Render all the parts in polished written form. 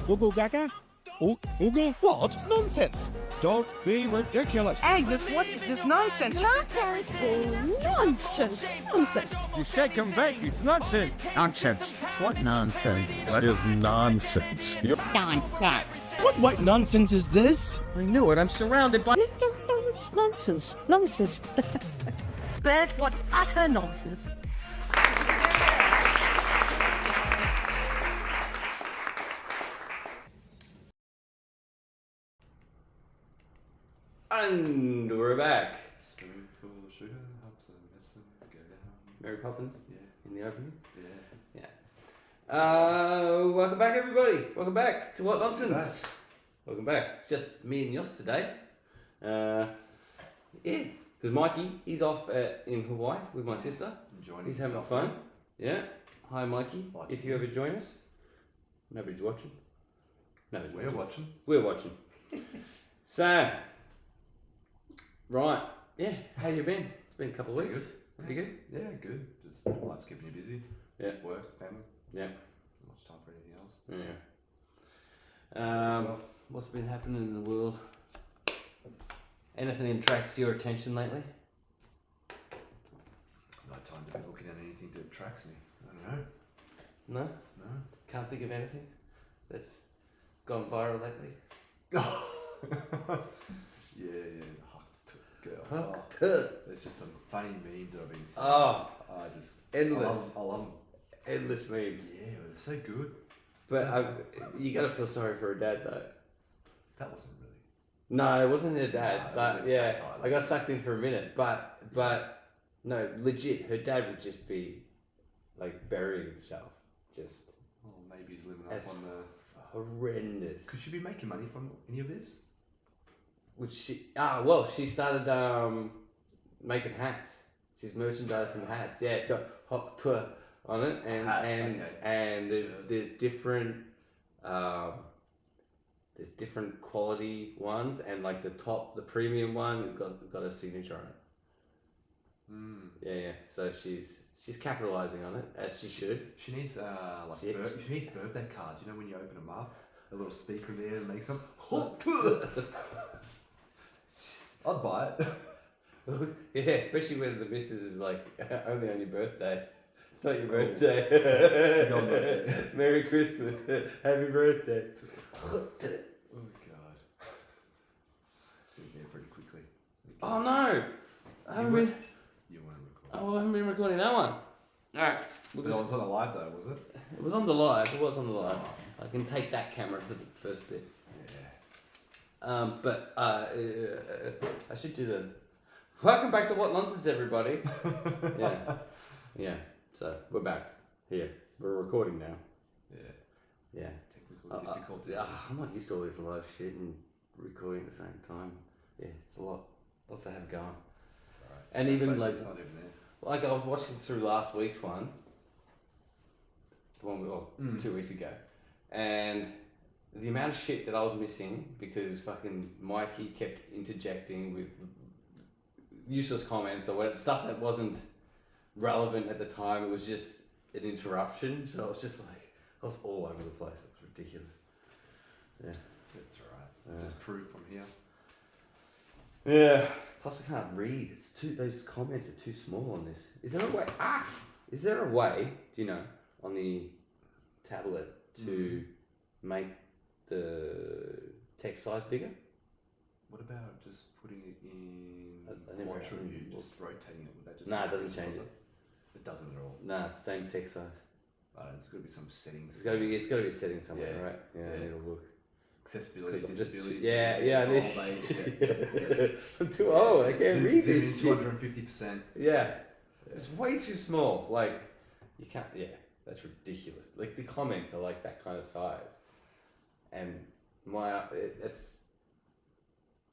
Google Gaga? Google what? Nonsense! Don't be ridiculous. Agnes, what is this nonsense? Nonsense! Nonsense! Nonsense! You said convey, it's nonsense. Nonsense. What nonsense? What is nonsense? Nonsense! What nonsense is this? I knew it. I'm surrounded by... It's nonsense. Nonsense. Beth, what utter nonsense. And we're back. Spoonful of sugar helps the medicine go down. Mary Poppins Yeah. in the opening. Yeah. Welcome back, everybody. Welcome back to What Nonsense. Welcome back. It's just me and Yoss today. Because Mikey, he's off in Hawaii with my sister. Enjoying He's having himself, fun. Yeah. Hi, Mikey. Like if you ever join us. Nobody's watching. Nobody's We're watching. We're watching. So, right. Yeah. How you been? It's been a couple of weeks. Good. Pretty good. Yeah, good. Just life's keeping you busy. Yeah. Work, family. Yeah. Not much time for anything else. Yeah. Yourself? What's been happening in the world? Anything attracts your attention lately? No time to be looking at anything that attracts me. I don't know. No? No. Can't think of anything that's gone viral lately? Yeah. Hot girl. Oh, there's just some funny memes that I've been seeing. Oh, I just endless. I love them. Endless memes. Yeah, they're so good. But you gotta feel sorry for her dad though. That wasn't really. No, it wasn't her dad. No, But it's yeah, satire. I got sucked in for a minute. But no, legit, her dad would just be like burying himself. Just Well, maybe he's living up That's- on the. horrendous. Could she be making money from any of this? Which she she started making hats. She's merchandising hats. Yeah, it's got hot tour on it, and Hat, and okay. and Shirts. there's different quality ones, and like the premium one has got a signature on it. Mm. Yeah. So she's capitalizing on it as she should. She needs She- she needs birthday cards. You know when you open them up, a little speaker in there and makes them. I'd buy it. Yeah, especially when the missus is like only on your birthday. It's not your birthday. Your birthday. Merry Christmas. Happy birthday. Oh god. Getting there pretty quickly. Oh no! I haven't been. You want to record? Oh, I haven't been recording that one. Alright. But that was on a live though, was it? It was on the live. It was on the live. I can take that camera for the first bit. Yeah. But I should do the. Welcome back to What Nonsense, everybody. Yeah. Yeah. So we're back here. We're recording now. Yeah. Yeah. Technical difficulty. I'm not used to all this live shit and recording at the same time. Yeah, it's a lot to have going. It's alright. And even But like, it's not even there. like I was watching through last week's one, the one 2 weeks ago, and the amount of shit that I was missing because fucking Mikey kept interjecting with useless comments or whatever, stuff that wasn't relevant at the time. It was just an interruption, so I was just like, I was all over the place. It was ridiculous. Yeah. It's alright. Yeah. Just proof from here. Yeah. Plus, I can't read. It's those comments are too small on this. Is there a way? Is there a way? Do you know on the tablet to make the text size bigger? What about just putting it in I never watch actually review, looked. just rotating it? Would that just Nah, it doesn't increase change it? it. It doesn't at all. Nah, it's the same text size. I don't know, there's got to be some settings. It's got to be a setting somewhere, Yeah. right? Yeah, I Yeah. need to look. Accessibility, 'Cause I'm just disability. yeah, settings, yeah. I need, old age, I'm too old. I can't read this shit. 250%. Yeah. It's way too small. Like, you can't, yeah, that's ridiculous. Like, the comments are like that kind of size. And it's,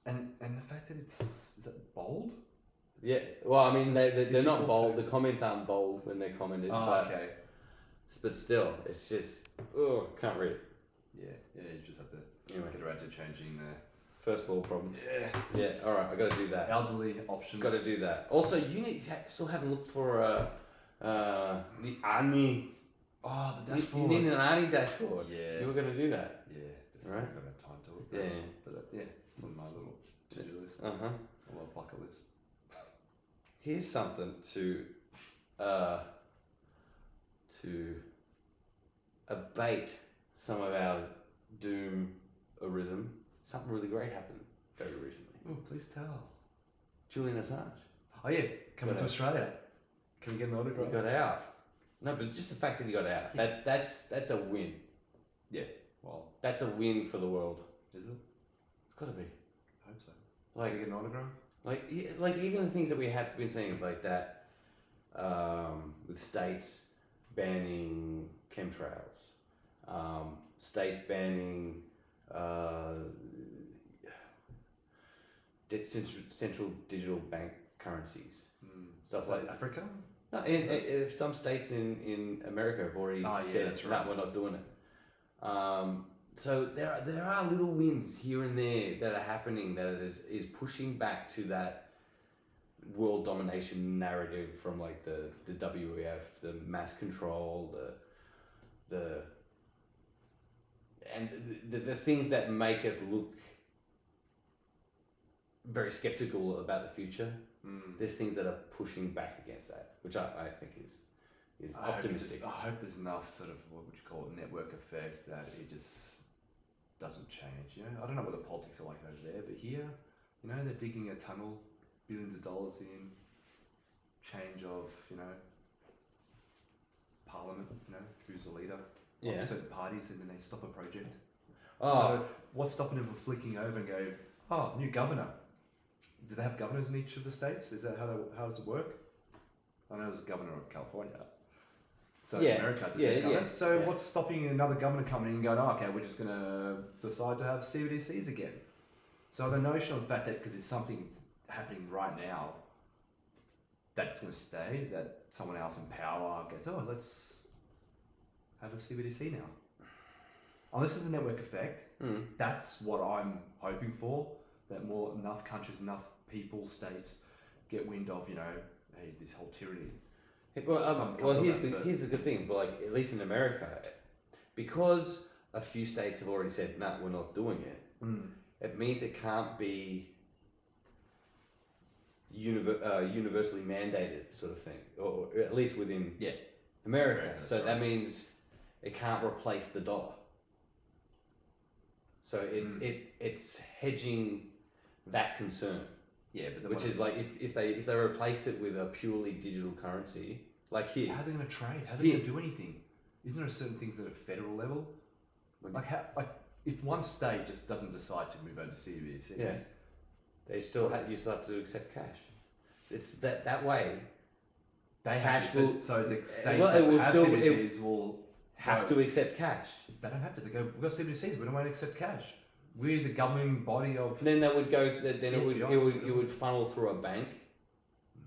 And the fact that is that bold? yeah, well, I mean, they're not difficult bold. to- The comments aren't bold when they're commented. Oh, but, okay. but still, it's just, can't read it. Yeah, you just have to Anyway, get around to changing first world problems. the Yeah, alright, I gotta do that. elderly options. Gotta do that. Also, you still haven't looked for the Ani Oh, the You dashboard. need an Arnie dashboard. Yeah. You were going to do that. Yeah, just Right. I don't have time to look. Yeah. But yeah, it's on my little to-do list. Uh huh. Or bucket list. Here's something to abate some of our doomerism. Something really great happened very recently. Oh, please tell. Julian Assange. Oh yeah, coming Got to it. Australia. Can we get an He autograph? got out. No, but just the fact that he got out. That's a win. Yeah. Well, That's a win for the world. is it? It's got to be. I hope so. Like Can we get an autograph? Like even the things that we have been seeing like that, with states banning chemtrails, states banning central digital bank currencies, stuff like that. Africa? No, and some states in America have already Oh, yeah, said, that's "No, right. we're not doing it." So there are little wins here and there that are happening that is pushing back to that world domination narrative from like the WEF, the mass control, the things that make us look very skeptical about the future. There's things that are pushing back against that, which I think is optimistic. I hope there's enough sort of, what would you call it, network effect that it just doesn't change. You know, I don't know what the politics are like over there, but here, you know, they're digging a tunnel, billions of dollars in, change of, you know, parliament, you know, who's the leader Yeah. of certain parties, and then they stop a project. Oh. So what's stopping them from flicking over and go, oh, new governor? Do they have governors in each of the states? Is that how does it work? I know there's a governor of California. So Yeah, in America, do yeah, they have governors? yeah, So yeah. what's stopping another governor coming in and going, oh, okay, we're just going to decide to have CBDCs again? So the notion of the fact that because it's something happening right now, that's going to stay, that someone else in power goes, oh, let's have a CBDC now. Unless there's a network effect, that's what I'm hoping for, that enough countries, enough people, states get wind of, you know, hey, this whole tyranny. Well, Some comes well of here's that, the but- here's the good thing. But like at least in America, because a few states have already said, "No, we're not doing it." It means it can't be universally mandated, sort of thing, or at least within America. America, So that's that right. means it can't replace the dollar. So it's hedging that concern. Yeah, but Which is like if they replace it with a purely digital currency, like here. how are they going to trade? How are they going to do anything? Isn't there certain things at a federal level? Like if one state just doesn't decide to move over to CBDCs, Yeah. You still have to accept cash. It's that way. they Cash have to. will- So the states well, that it will have still- CBDCs will Have go, to accept cash. They don't have to. They go, we've got CBDCs. We don't want to accept cash. We're the governing body of. Then that would go. Then FBI. it would funnel through a bank.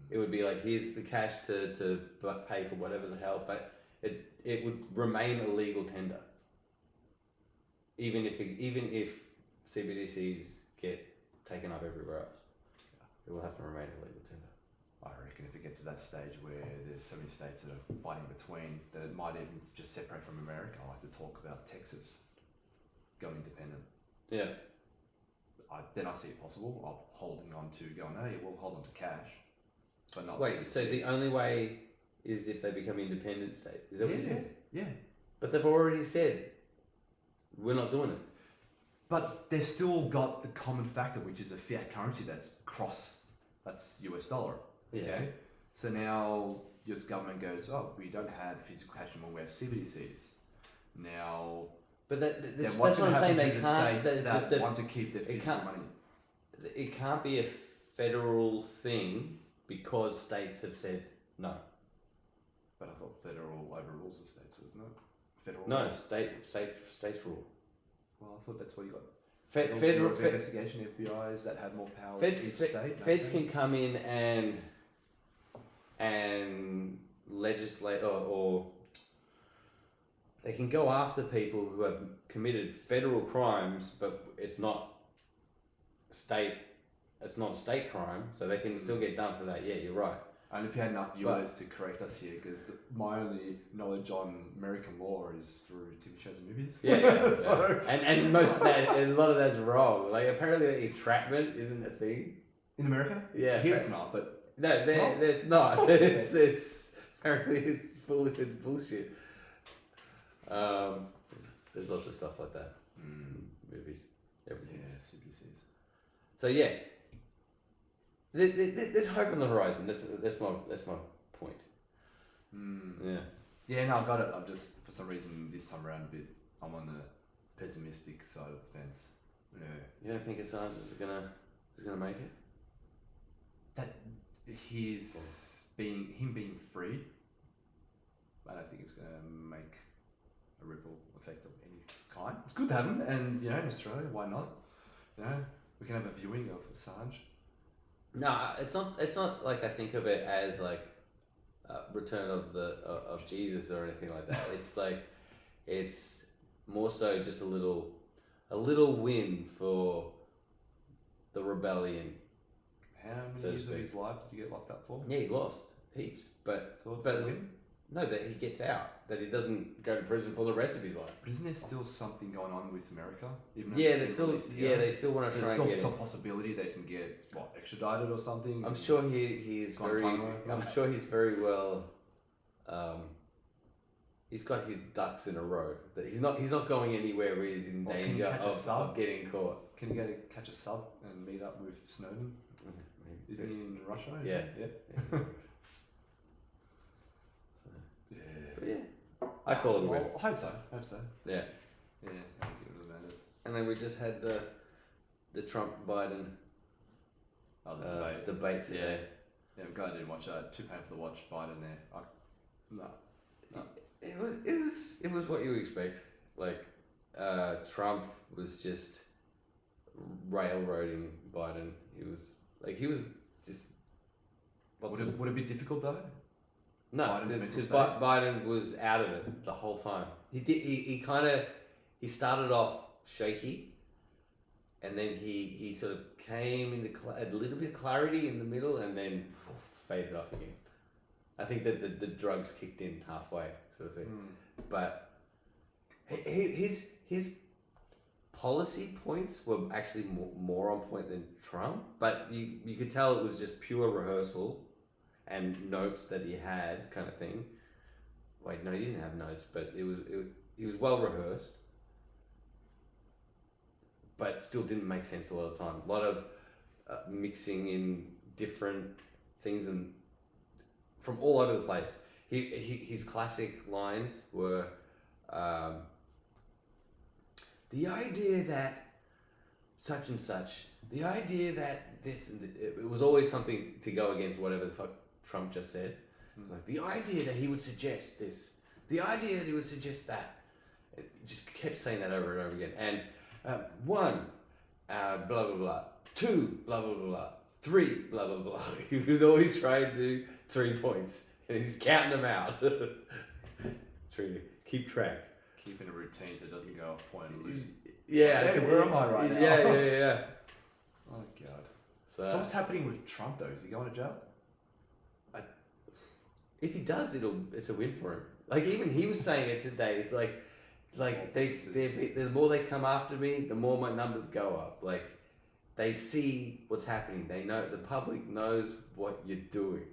It would be like, here's the cash to pay for whatever the hell, but it would remain a legal tender. Even if CBDCs get taken up everywhere else, it will have to remain a legal tender. I reckon if it gets to that stage where there's so many states that are fighting between, that it might even just separate from America. I like to talk about Texas going independent. Yeah. Then I see it possible of holding on to going, hey, we'll hold on to cash, but not Wait. So the CBDCs. only way is if they become independent state. Is that what you said? Yeah. But they've already said we're not doing it. But they've still got the common factor, which is a fiat currency that's US dollar. Yeah. Okay. So now US government goes, oh, we don't have physical cash anymore. We have CBDCs. Now, But that's then what what's going I'm to saying. happen They to the can't. states that the- want to keep their physical can't- money? It can't be a federal thing because states have said no. But I thought federal overrules the states, wasn't it? Federal. No, law. states rule. Well, I thought that's what you got. Federal investigation FBI's that have more power. feds, in each fe- state. don't feds they? can come in and legislate or they can go after people who have committed federal crimes, but it's not a state crime, so they can still get done for that. Yeah, you're right. And if you had enough viewers to correct us here, because my only knowledge on American law is through TV shows and movies. Yeah. So And most of that, and a lot of that's wrong. Like apparently entrapment isn't a thing. in America, Yeah. here it's not, but No, It's not? it's not. It's apparently it's full of bullshit. There's lots of stuff like that. Movies, everything. yeah, CBCs. So yeah, there's hope on the horizon. That's my point. Yeah. Yeah, no, I got it. I'm just for some reason this time around I'm on the pessimistic side of the fence. Yeah. You don't think Assange is gonna make it? That him being freed, I don't think it's going to make a ripple effect of any kind. It's good to have him, and in Australia, why not? We can have a viewing of Assange. No, it's not. It's not like I think of it as like Return of Jesus or anything like that. It's like it's more so just a little win for the rebellion. How many So to years of speak. his life did you get locked up for? Yeah, he lost heaps, but So what's but the win? no, that he gets out, that he doesn't go to prison for the rest of his life. But isn't there still something going on with America? Even though Yeah, it's they been still released here? they still want to So try there's and still get some him. possibility they can get extradited or something. I'm sure he is very. Guantanamo. I'm sure he's very well. He's got his ducks in a row. That he's not going anywhere where he's in Well, can he danger catch a sub? of getting caught. Can you go to catch a sub and meet up with Snowden? Isn't he in Russia? Is Yeah. he? Yeah. But yeah, I call it a win. Well, I hope so. Yeah, Yeah, I don't think it really matters. and then we just had the Trump Biden Oh, the debate. debate today. Yeah, I'm glad I didn't watch that. Too painful to watch Biden there. No. It was what you would expect. Like Trump was just railroading Biden. He was just Would it be difficult though? no, Biden's mental because state? Biden was out of it the whole time. He started off shaky, and then he sort of came into a little bit of clarity in the middle, and then faded off again. I think that the drugs kicked in halfway, sort of thing. But his policy points were actually more on point than Trump. But you could tell it was just pure rehearsal and notes that he had, kind of thing. Wait, no, he didn't have notes, but he was well rehearsed, but still didn't make sense a lot of the time. A lot of mixing in different things and from all over the place. His classic lines were the idea that such and such, the idea that this, and it was always something to go against whatever the fuck Trump just said. It was like the idea that he would suggest this, the idea that he would suggest that. It just kept saying that over and over again. And one, blah blah blah. Two, blah blah blah. Three, blah blah blah. He was always trying to do 3 points, and he's counting them out. Trying to keep track. Keeping a routine so it doesn't go off point and lose. Yeah. Hey, where am I right now? Yeah. Oh god. So, So what's happening with Trump though? Is he going to jail? if he does, it's a win for him. Like even he was saying it today. It's like the more they come after me, the more my numbers go up. Like they see what's happening. They know the public knows what you're doing,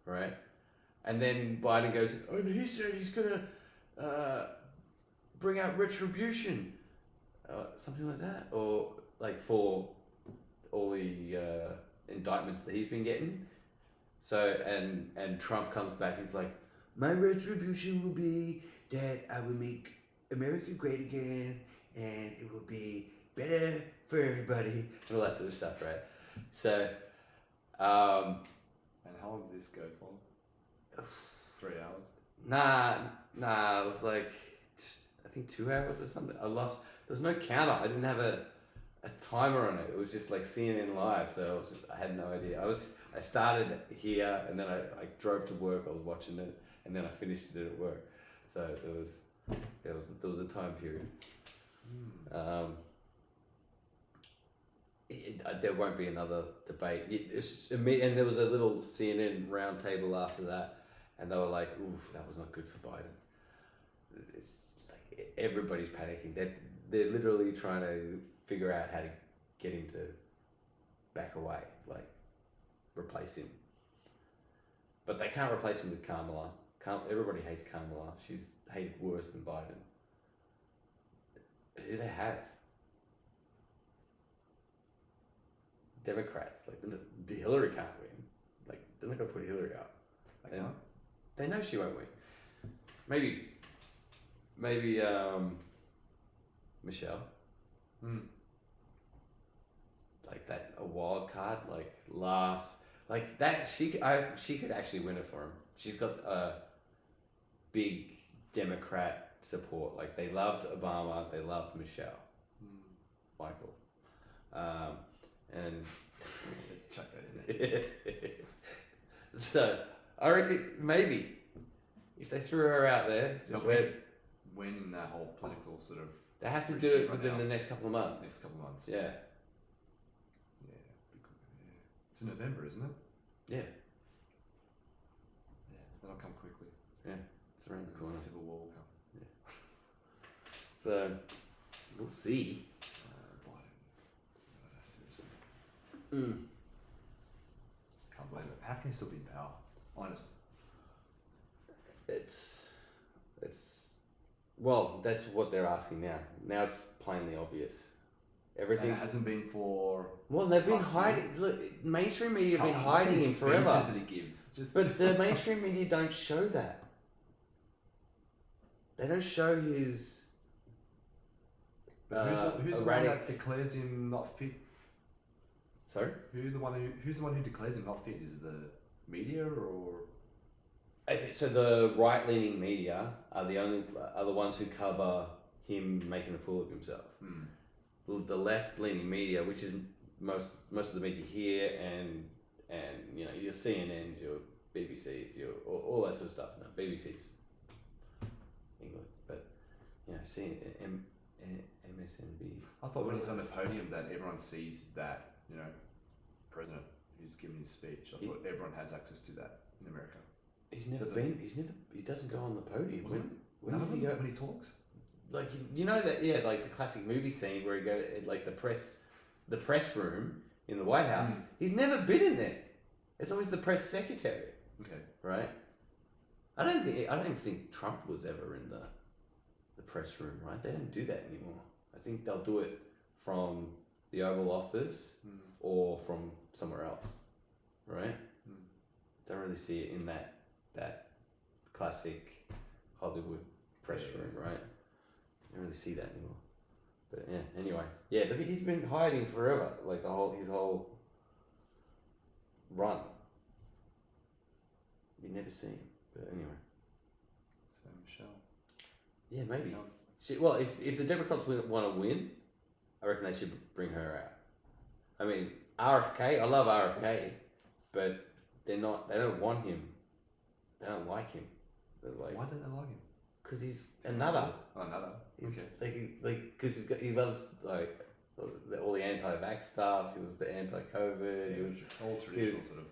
right? And then Biden goes, "Oh, he said he's gonna bring out retribution, something like that, or like for all the indictments that he's been getting." So and Trump comes back. He's like, "My retribution will be that I will make America great again, and it will be better for everybody," and all that sort of stuff, right? So, And how long did this go for? 3 hours? Nah, it was like, I think 2 hours or something. I lost, there was no counter. I didn't have a timer on it. It was just like CNN Live, so I had no idea. I started here, and then I drove to work, I was watching it, and then I finished it at work. So there was a time period. there won't be another debate. And there was a little CNN roundtable after that, and they were like, "Oof, that was not good for Biden." It's like everybody's panicking. They're literally trying to figure out how to get him to back away, like replace him. But they can't replace him with Kamala. Everybody hates Kamala. She's hated worse than Biden. Who they have? Democrats. Like the Hillary can't win. Like they're not gonna put Hillary up. They can't. They know she won't win. Maybe Michelle. Like that, a wild card, like that. She could actually win it for him. She's got a big Democrat support. Like they loved Obama, they loved Michelle, Michael, and Chuck that in there. so I reckon maybe if they threw her out there, just When that whole political sort of they have to do regime it right within now. the next couple of months. Next couple of months. Yeah, It's in November, isn't it? yeah, Yeah. That'll come quickly. it's around the The corner. Civil War will come. So we'll see. Biden. Seriously. Mm. Can't believe it. How can he still be in power? Honestly. It's well, that's what they're asking now. Now it's plainly obvious. Everything. And it hasn't been for. Well, they've been last hiding. Look, mainstream media have been Come on, hiding look at him his forever. speeches that he gives. Just But the mainstream media don't show that. They don't show his. But who's the one erratic. that declares him not fit? Sorry. Who's the one who declares him not fit? Is it the media or? Okay, so the right-leaning media are the ones who cover him making a fool of himself. The left-leaning media, which is most of the media here, and your CNNs, your BBCs, your all that sort of stuff. No, BBC's England, but CNN, MSNB. I thought when he's on the podium that everyone sees that president who's giving his speech. I thought everyone has access to that in America. He's never So been. He doesn't go on the podium. When None does of he them, go? when he talks. Like that, like the classic movie scene where he goes like the press room in the White House. He's never been in there. It's always the press secretary, Okay. right? I don't even think Trump was ever in the press room, right? They don't do that anymore. I think they'll do it from the Oval Office or from somewhere else, right? Don't really see it in that classic Hollywood press room, right? Don't really see that anymore. But yeah, anyway, he's been hiding forever, like his whole run. You never see him, but anyway. So Michelle. Yeah, maybe. If the Democrats want to win, I reckon they should bring her out. I mean, RFK, I love RFK, but they don't want him. They don't like him. They're like, Why don't they like him? because he's another. Oh, another. He's Okay. because he loves like all the anti-vax stuff. He was the anti-COVID. He was all traditional sort of.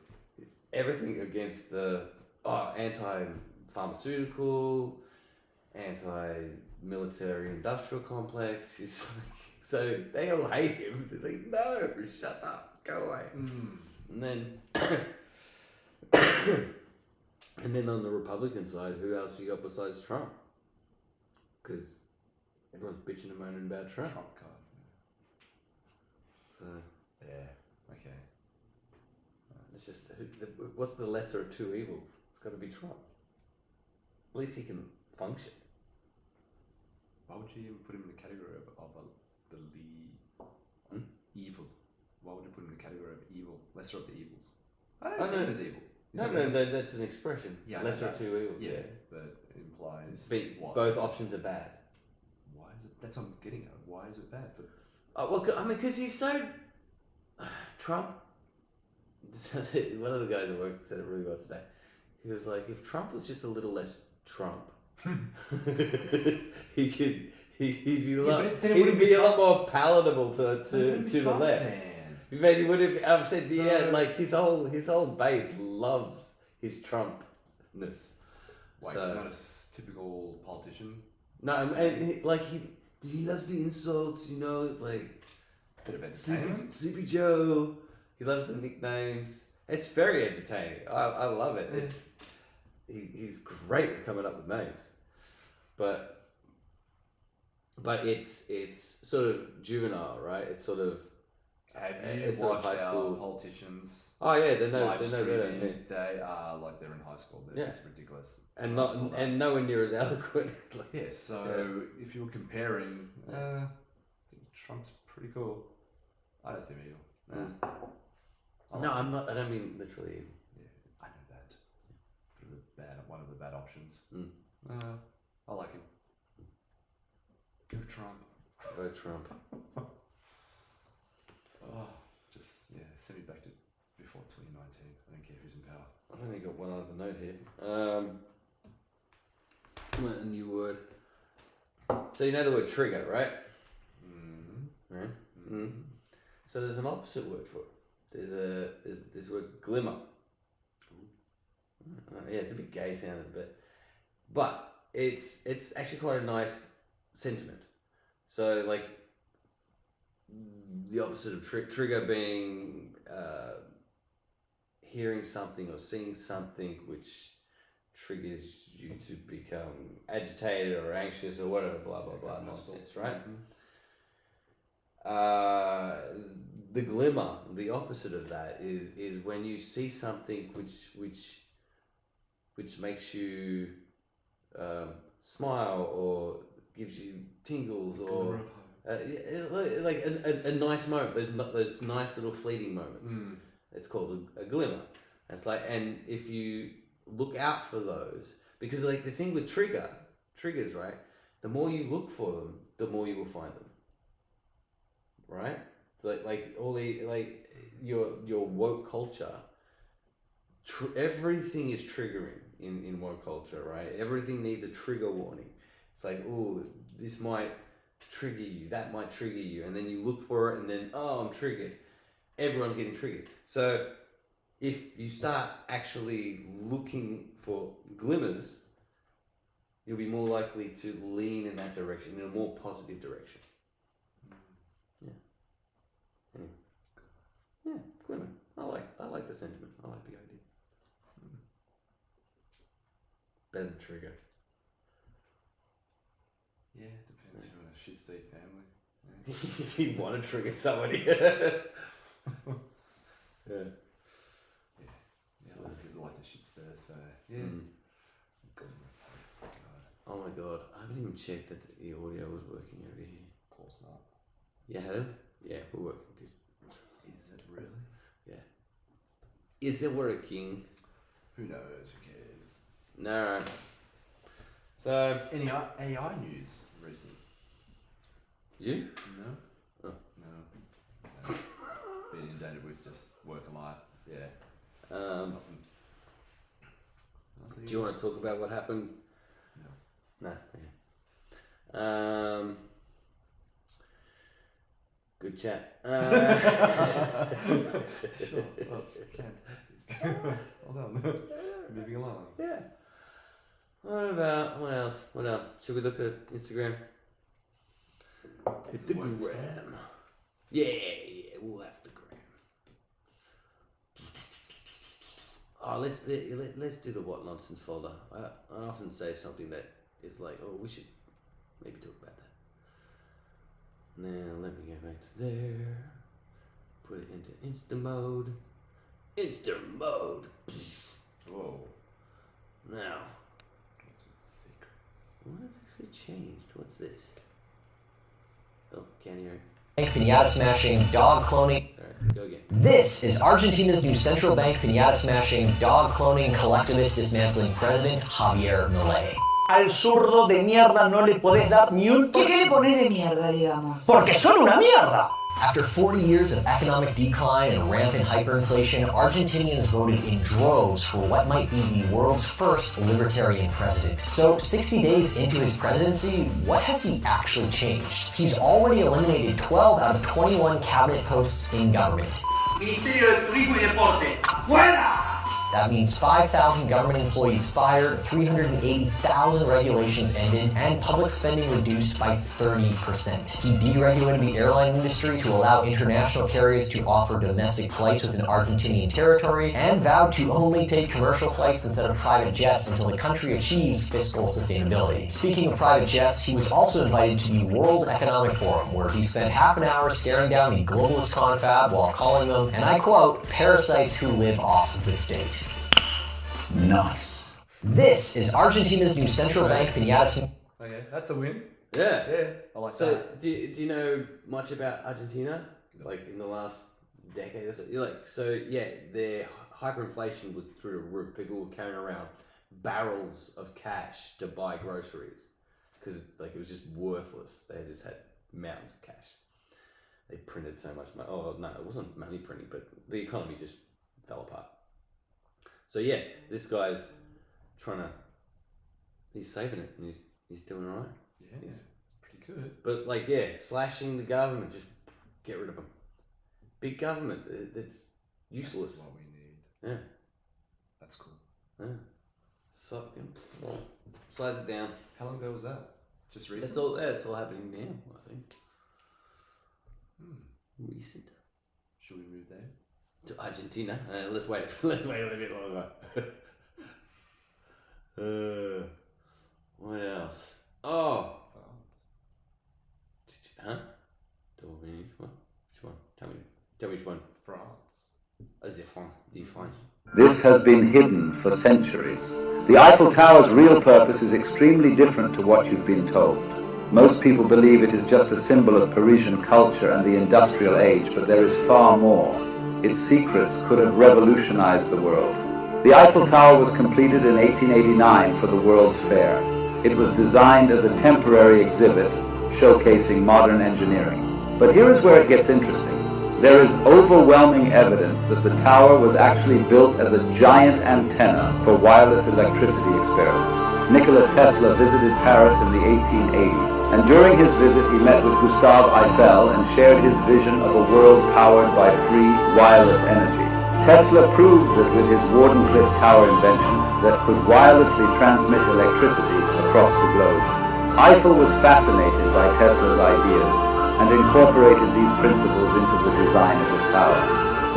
everything against the anti-pharmaceutical, anti-military industrial complex. He's like, so they all hate him. They're like, no, shut up, go away. And then, and then on the Republican side, who else you got besides Trump? Because everyone's bitching and moaning about Trump. Trump card. So Yeah. Okay. it's just, what's the lesser of two evils? It's got to be Trump. At least he can function. Why would you even put him in the category of evil? Why would you put him in the category of evil? Lesser of the evils. I don't see him as evil. That's an expression. Yeah, I lesser know of two evils. Yeah. But it implies what? Both options are bad. Why is it? That's what I'm getting at. Why is it bad? For Because he's so Trump. One of the guys at work said it really well today. He was like, if Trump was just a little less Trump, he'd be a lot more palatable to the left. Then. But he would have been upset. Yeah, So- like his whole base loves his Trumpness. Like, So- he's not a typical politician. No, and he loves the insults, you know, like Bit of entertainment. Sleepy Joe. He loves the nicknames. It's very entertaining. I love it. It's he's great with coming up with names, but it's sort of juvenile, right? It's sort of Have you It's sort of watched high our school. politicians oh yeah, they know live better. streaming? Yeah. They are like they're in high school. They're Yeah. just ridiculous. And I saw not that. and nowhere near as eloquent. Like, Yeah, so if you were comparing, I think Trump's pretty cool. I don't see him evil. I no, like I'm him. not. I don't mean literally. Yeah, I know that. One of the bad options. Mm. I like him. Go Trump. Vote Trump. Oh, just send me back to before 2019. I don't care who's in power. I've only got one other note here. A new word. So you know the word trigger, right? Mm-hmm. Right. Mm-hmm. So there's an opposite word for it. There's this word glimmer. Yeah, it's a bit gay sounding, but it's actually quite a nice sentiment. So like the opposite of trigger being hearing something or seeing something which triggers you to become agitated or anxious or whatever, blah blah blah nonsense, right? The glimmer, the opposite of that is when you see something which makes you smile or gives you tingles or like a nice moment. Those nice little fleeting moments. It's called a glimmer. It's like, and if you look out for those, because like the thing with triggers, right? The more you look for them, the more you will find them. Right? Like all the your woke culture. Everything is triggering in woke culture, right? Everything needs a trigger warning. It's like, oh, this might trigger you, that might trigger you, and then you look for it, and then I'm triggered. Everyone's getting triggered. So if you start actually looking for glimmers, you'll be more likely to lean in that direction, in a more positive direction. Yeah, glimmer. I like the sentiment. I like the idea. Better than trigger. Yeah, it depends. You're in a shit state family. If you want to trigger somebody. Yeah. A lot of people like the shit stir, so yeah. God. Oh my god, I haven't even checked that the audio was working over here. Of course not. Yeah, Adam? Yeah, we're working good. Is it really? Yeah. Is it working? Who knows? Who cares? No. So, Any AI news recent? you? No. Oh. No. Been inundated with just work and life. Yeah. Nothing. Do you want to talk about what happened? No. No. Okay. Good chat. Sure. Oh, fantastic. Hold on. Moving along. Yeah. What else? Should we look at Instagram? Hit the work this gram. Yeah, we'll have the gram. Oh, let's do the what nonsense folder. I often save something that is like, oh, we should maybe talk about that. Now let me go back to there. Put it into Insta mode. Insta mode. Whoa. Now, What's with the secrets? what has actually changed? What's this? Oh, can't hear it. Pinata smashing, dog cloning. Sorry, go again. This is Argentina's new central bank pinata smashing, dog cloning, collectivist dismantling president Javier Milei. Al zurdo de mierda no le podés dar ni un... ¿Qué se le pone de mierda, digamos? Porque son una mierda. After 40 years of economic decline and rampant hyperinflation, Argentinians voted in droves for what might be the world's first libertarian president. So 60 days into his presidency, what has he actually changed? He's already eliminated 12 out of 21 cabinet posts in government. Ministerio de Turismo y Deporte. ¡Fuera! That means 5,000 government employees fired, 380,000 regulations ended, and public spending reduced by 30%. He deregulated the airline industry to allow international carriers to offer domestic flights within Argentinian territory, and vowed to only take commercial flights instead of private jets until the country achieves fiscal sustainability. Speaking of private jets, he was also invited to the World Economic Forum, where he spent half an hour staring down the globalist confab while calling them, and I quote, parasites who live off the state. Nice. This is Argentina's new central bank, Pinata. Okay, that's a win. Yeah. Yeah, I like So, that. do you know much about Argentina? Like in the last decade or so? Their hyperinflation was through the roof. People were carrying around barrels of cash to buy groceries because it was just worthless. They just had mountains of cash. They printed so much money. Oh no, it wasn't money printing, but the economy just fell apart. So yeah, this guy's he's saving it and he's doing all right. Yeah, He's- it's pretty good. But slashing the government, just get rid of them. Big government, it's useless. That's what we need. Yeah, That's cool. yeah. So slides it down. How long ago was that? Just recent? It's all happening now, I think. Recent. Should we move there? To Argentina. Let's wait a little bit longer. What else? Oh, France. huh? Which one? Which one? Tell me which one. France. France. This has been hidden for centuries. The Eiffel Tower's real purpose is extremely different to what you've been told. Most people believe it is just a symbol of Parisian culture and the industrial age, but there is far more. Its secrets could have revolutionized the world. The Eiffel Tower was completed in 1889 for the World's Fair. It was designed as a temporary exhibit showcasing modern engineering. But here is where it gets interesting. There is overwhelming evidence that the tower was actually built as a giant antenna for wireless electricity experiments. Nikola Tesla visited Paris in the 1880s, and during his visit he met with Gustave Eiffel and shared his vision of a world powered by free wireless energy. Tesla proved that with his Wardenclyffe Tower invention that could wirelessly transmit electricity across the globe. Eiffel was fascinated by Tesla's ideas and incorporated these principles into the design of the tower.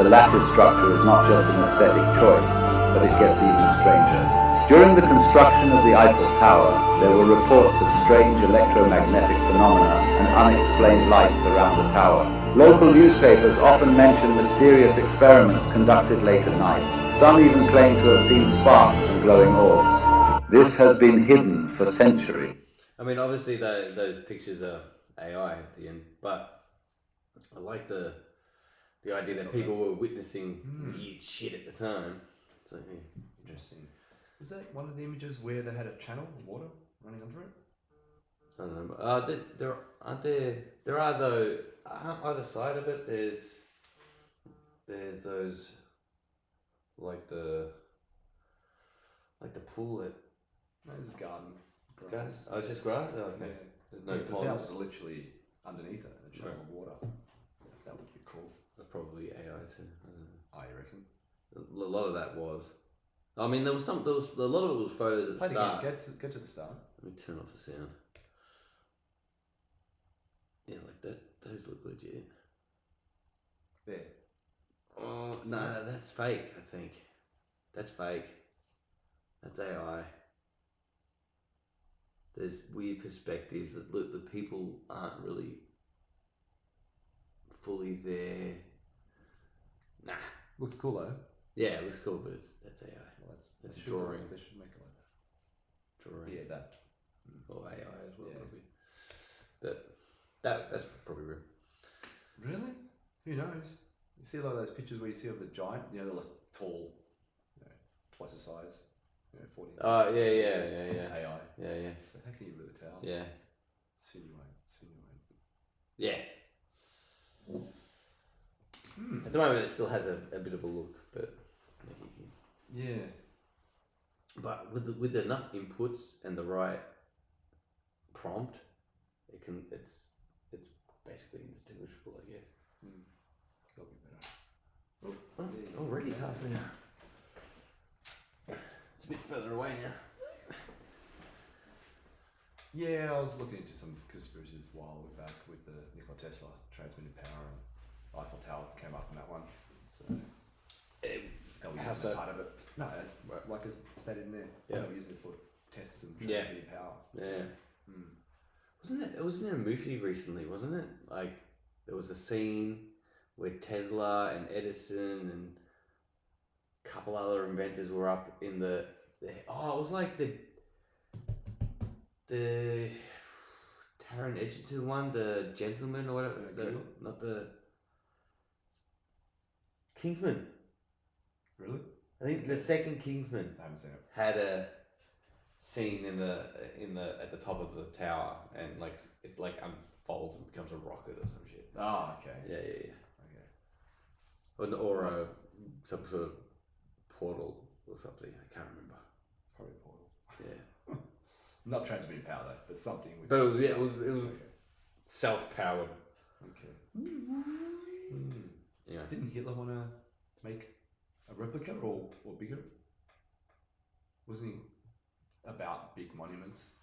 The lattice structure is not just an aesthetic choice, but it gets even stranger. During the construction of the Eiffel Tower, there were reports of strange electromagnetic phenomena and unexplained lights around the tower. Local newspapers often mention mysterious experiments conducted late at night. Some even claim to have seen sparks and glowing orbs. This has been hidden for centuries. I mean, obviously those pictures are AI at the end, but I like the idea that people were witnessing weird shit at the time. So yeah. Interesting. Was that one of the images where they had a channel of water running under it? I don't know. There are though on either side of it. There's those like the pool at. No, there's a garden. Grass. Oh, it's just grass. Oh, okay. Yeah. There's no Yeah, but the ponds. houses are literally underneath it, a channel of water. That would be cool. That's probably AI too. I don't know. Oh, you reckon? A lot of that was. I mean, there was a lot of it was photos at the Play the start. game. Get to the start. Let me turn off the sound. Yeah, like that. Those look legit. There. Oh no, that's fake. I think that's fake. That's AI. There's weird perspectives that look. The people aren't really fully there. Nah. Looks cool though. Yeah, it looks cool, but that's AI. Well, It's they a should drawing. They should make it like that. Drawing. Yeah, that. Or AI as well, Yeah. probably. But that's probably real. Really? Who knows? You see a lot of those pictures where you see of the giant, they're like tall, twice the size, 40. Oh yeah. AI. Yeah. So how can you really tell? Yeah. Soon you won't. Yeah. At the moment, it still has a bit of a look, but Yeah. but with enough inputs and the right prompt, it's basically indistinguishable, I guess. That'll be better. Already half an hour. It's a bit further away now. Yeah, I was looking into some conspiracies a while back with the Nikola Tesla transmitted power and Eiffel Tower came up in that one. So they'll be How using so? part of it. No, it's like it's stated in there. Yeah. They'll use it for tests and Yeah. transmitting power. So, Yeah. Wasn't there a movie recently, wasn't it? Like there was a scene where Tesla and Edison and a couple other inventors were up in the it was like the Taron Egerton one, the Gentleman or whatever. Not the Kingsman. Really? I think the second Kingsman I haven't seen it. had a scene in the at the top of the tower, and like it like unfolds and becomes a rocket or some shit. Oh, okay. Yeah. Okay. Or some sort of portal or something. I can't remember. It's probably a portal. Yeah, Not transmitting power though, but something with but it was self-powered. Okay. Anyway, Didn't Hitler want to make a replica or bigger? Wasn't he about big monuments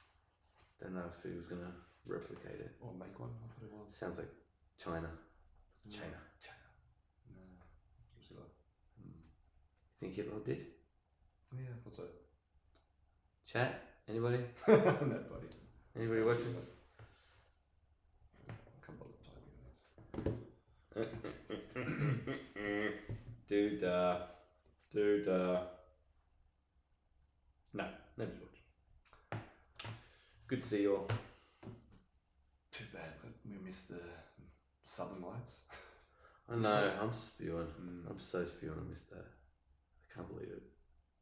don't know if he was gonna replicate it. or make one? I thought it was. Sounds like China. No, was Hitler. You think Hitler did? Yeah, I thought so. Chat? Anybody? Nobody. Anybody watching? Can't bother typing this. Dude, no, nobody's watching. Good to see you all. Too bad, but we missed the Southern Lights. I know, I'm spewing. Mm. I'm so spewing, I missed that. I can't believe it.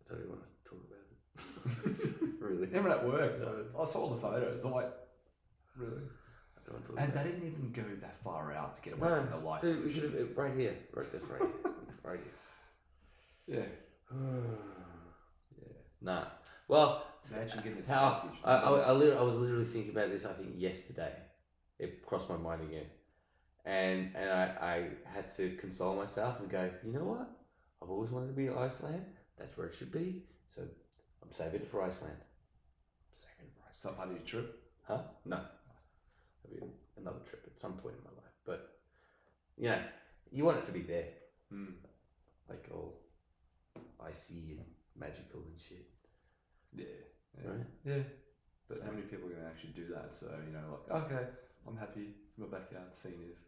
I don't even want to talk about it. Really? Even at work, I saw all the photos. I'm like, really? I don't want to talk And about they didn't even go that far out to get away it. from the light. Dude, we should have, right here. Right here. Right here. Yeah. Yeah. Nah. Well, Imagine getting a how side dish. I was literally thinking about this. I think yesterday, it crossed my mind again, and I had to console myself and go, you know what? I've always wanted to be in Iceland. That's where it should be. So I'm saving it for Iceland. Is that part of your trip? Huh? No. That'll be another trip at some point in my life. But you know, you want it to be there, like all icy and magical and shit. Yeah. Right? Yeah. But how many people are going to actually do that? So, you know, like, okay, I'm happy my backyard scene is.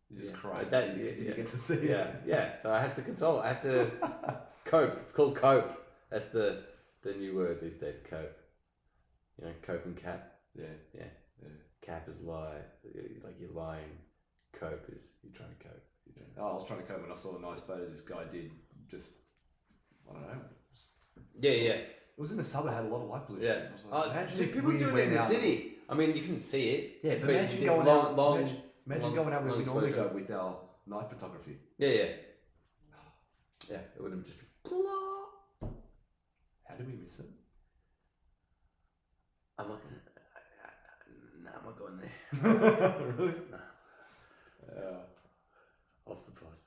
You just cry because you get to see it. Yeah. So I have to console. I have to cope. It's called cope. That's the new word these days. Cope. You know, cope and cap. Yeah. Cap is lie. Like you're lying. Cope is you're trying to cope. I was trying to cope when I saw the nice photos this guy did. Just, I don't know. Yeah. It was in the suburb, had a lot of light pollution. Yeah. I was like, imagine if people we do it in went the out- city. I mean, you can see it. Yeah, but you imagine did going out. Imagine going out where long we normally exposure. go with our night photography. Yeah. Yeah, it would have just been. How did we miss it? I'm not gonna. Nah, I'm not going there. Really? Nah. Yeah. Off the pod.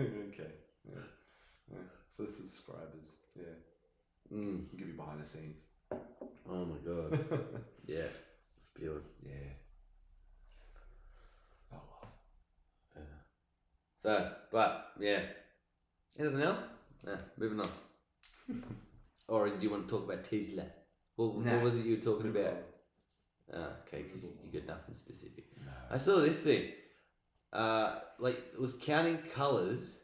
Okay. Yeah. So the subscribers, yeah, Mm. we'll give you behind the scenes. Oh my god. Yeah. Spewing. Yeah. Oh well. Yeah. So, but yeah. Anything else? Yeah. Moving on. Or do you want to talk about Tesla? What was it you were talking about? Okay, because you got nothing specific. No. I saw this thing. Like it was counting colors,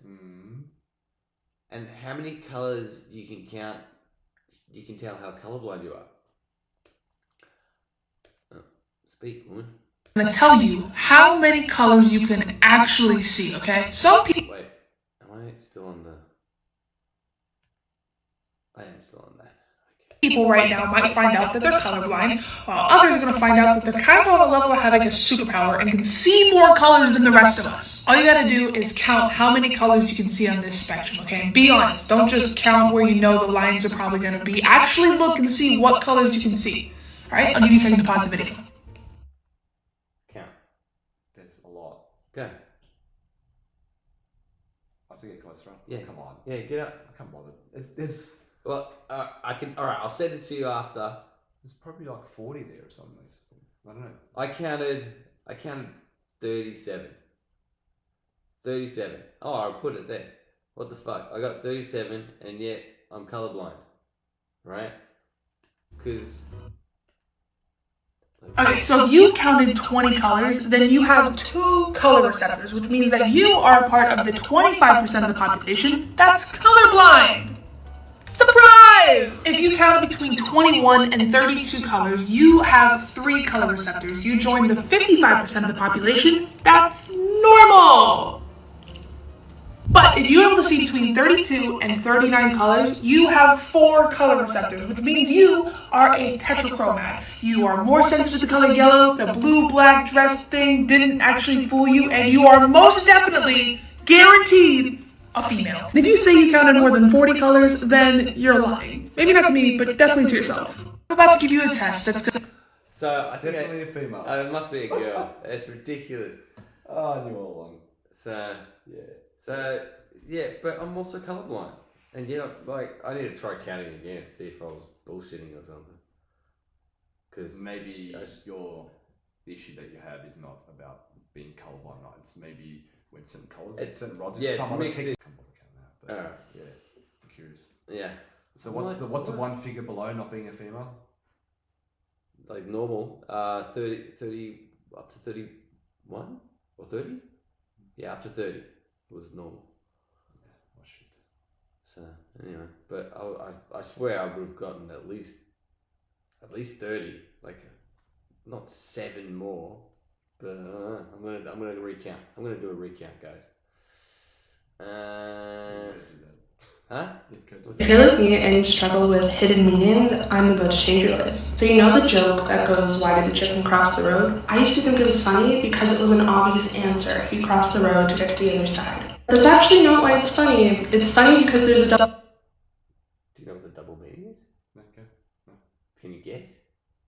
and how many colors you can count. You can tell how colorblind you are. Speak, woman. I'm going to tell you how many colors you can actually see, okay? Some people... Wait, am I still on the... I am still on that. Okay. people right now might find out that they're colorblind, while others are going to find out that they're kind of on a level of having a superpower and can see more colors than the rest of us. All you got to do is count how many colors you can see on this spectrum, okay? And be honest. Don't just count where you know the lines are probably going to be. Actually look and see what colors you can see. All right? I'll give you a second to pause the video. Count. There's a lot. Go. I have to get closer. Yeah. Come on. Yeah, get up. I can't bother. There's Well, I can. All right, I'll send it to you after. there's probably like 40 there or something. I don't know. I counted 37. 37. Oh, I'll put it there. What the fuck? I got 37, and yet I'm colorblind, right? Because. Okay, so if you counted 20 colors, then you have 2 color receptors, which means that you are part of the 25% of the population that's colorblind. Surprise! If you count between 21 and 32 colors, you have 3 color receptors. You join the 55% of the population that's normal. But if you're able to see between 32 and 39 colors, you have 4 color receptors, which means you are a tetrachromat. You are more sensitive to the color yellow. The blue-black dress thing didn't actually fool you, and you are most definitely guaranteed a female. And if you say you counted more than 40 colors, then you're lying. Maybe not to me, but definitely to yourself. I'm about to give you a test that's good. So I think Definitely a female. it must be a girl. It's ridiculous. Oh, I knew all along. So Yeah. yeah, but I'm also colorblind, and I need to try counting again to see if I was bullshitting or something. Because Maybe the issue that you have is not about being colorblind, right? It's maybe when certain colors, certain rods, yeah, it's someone mixed take in. can't bother counting that, but Alright. yeah, I'm curious. yeah, So what's the one figure below not being a female? like normal, 30 up to 31 or 30. Yeah, up to 30 was normal. Yeah, oh shit. So anyway, but I swear I would have gotten at least 30, like not 7 more. But I'm gonna recount. I'm gonna do a recount, guys. Huh? If you're like me and you struggle with hidden meanings, I'm about to change your life. So you know the joke that goes, why did the chicken cross the road? I used to think it was funny because it was an obvious answer. He crossed the road to get to the other side. That's actually not why it's funny. It's funny because there's a double... Do you know what the double meaning is? Okay. No. Can you guess?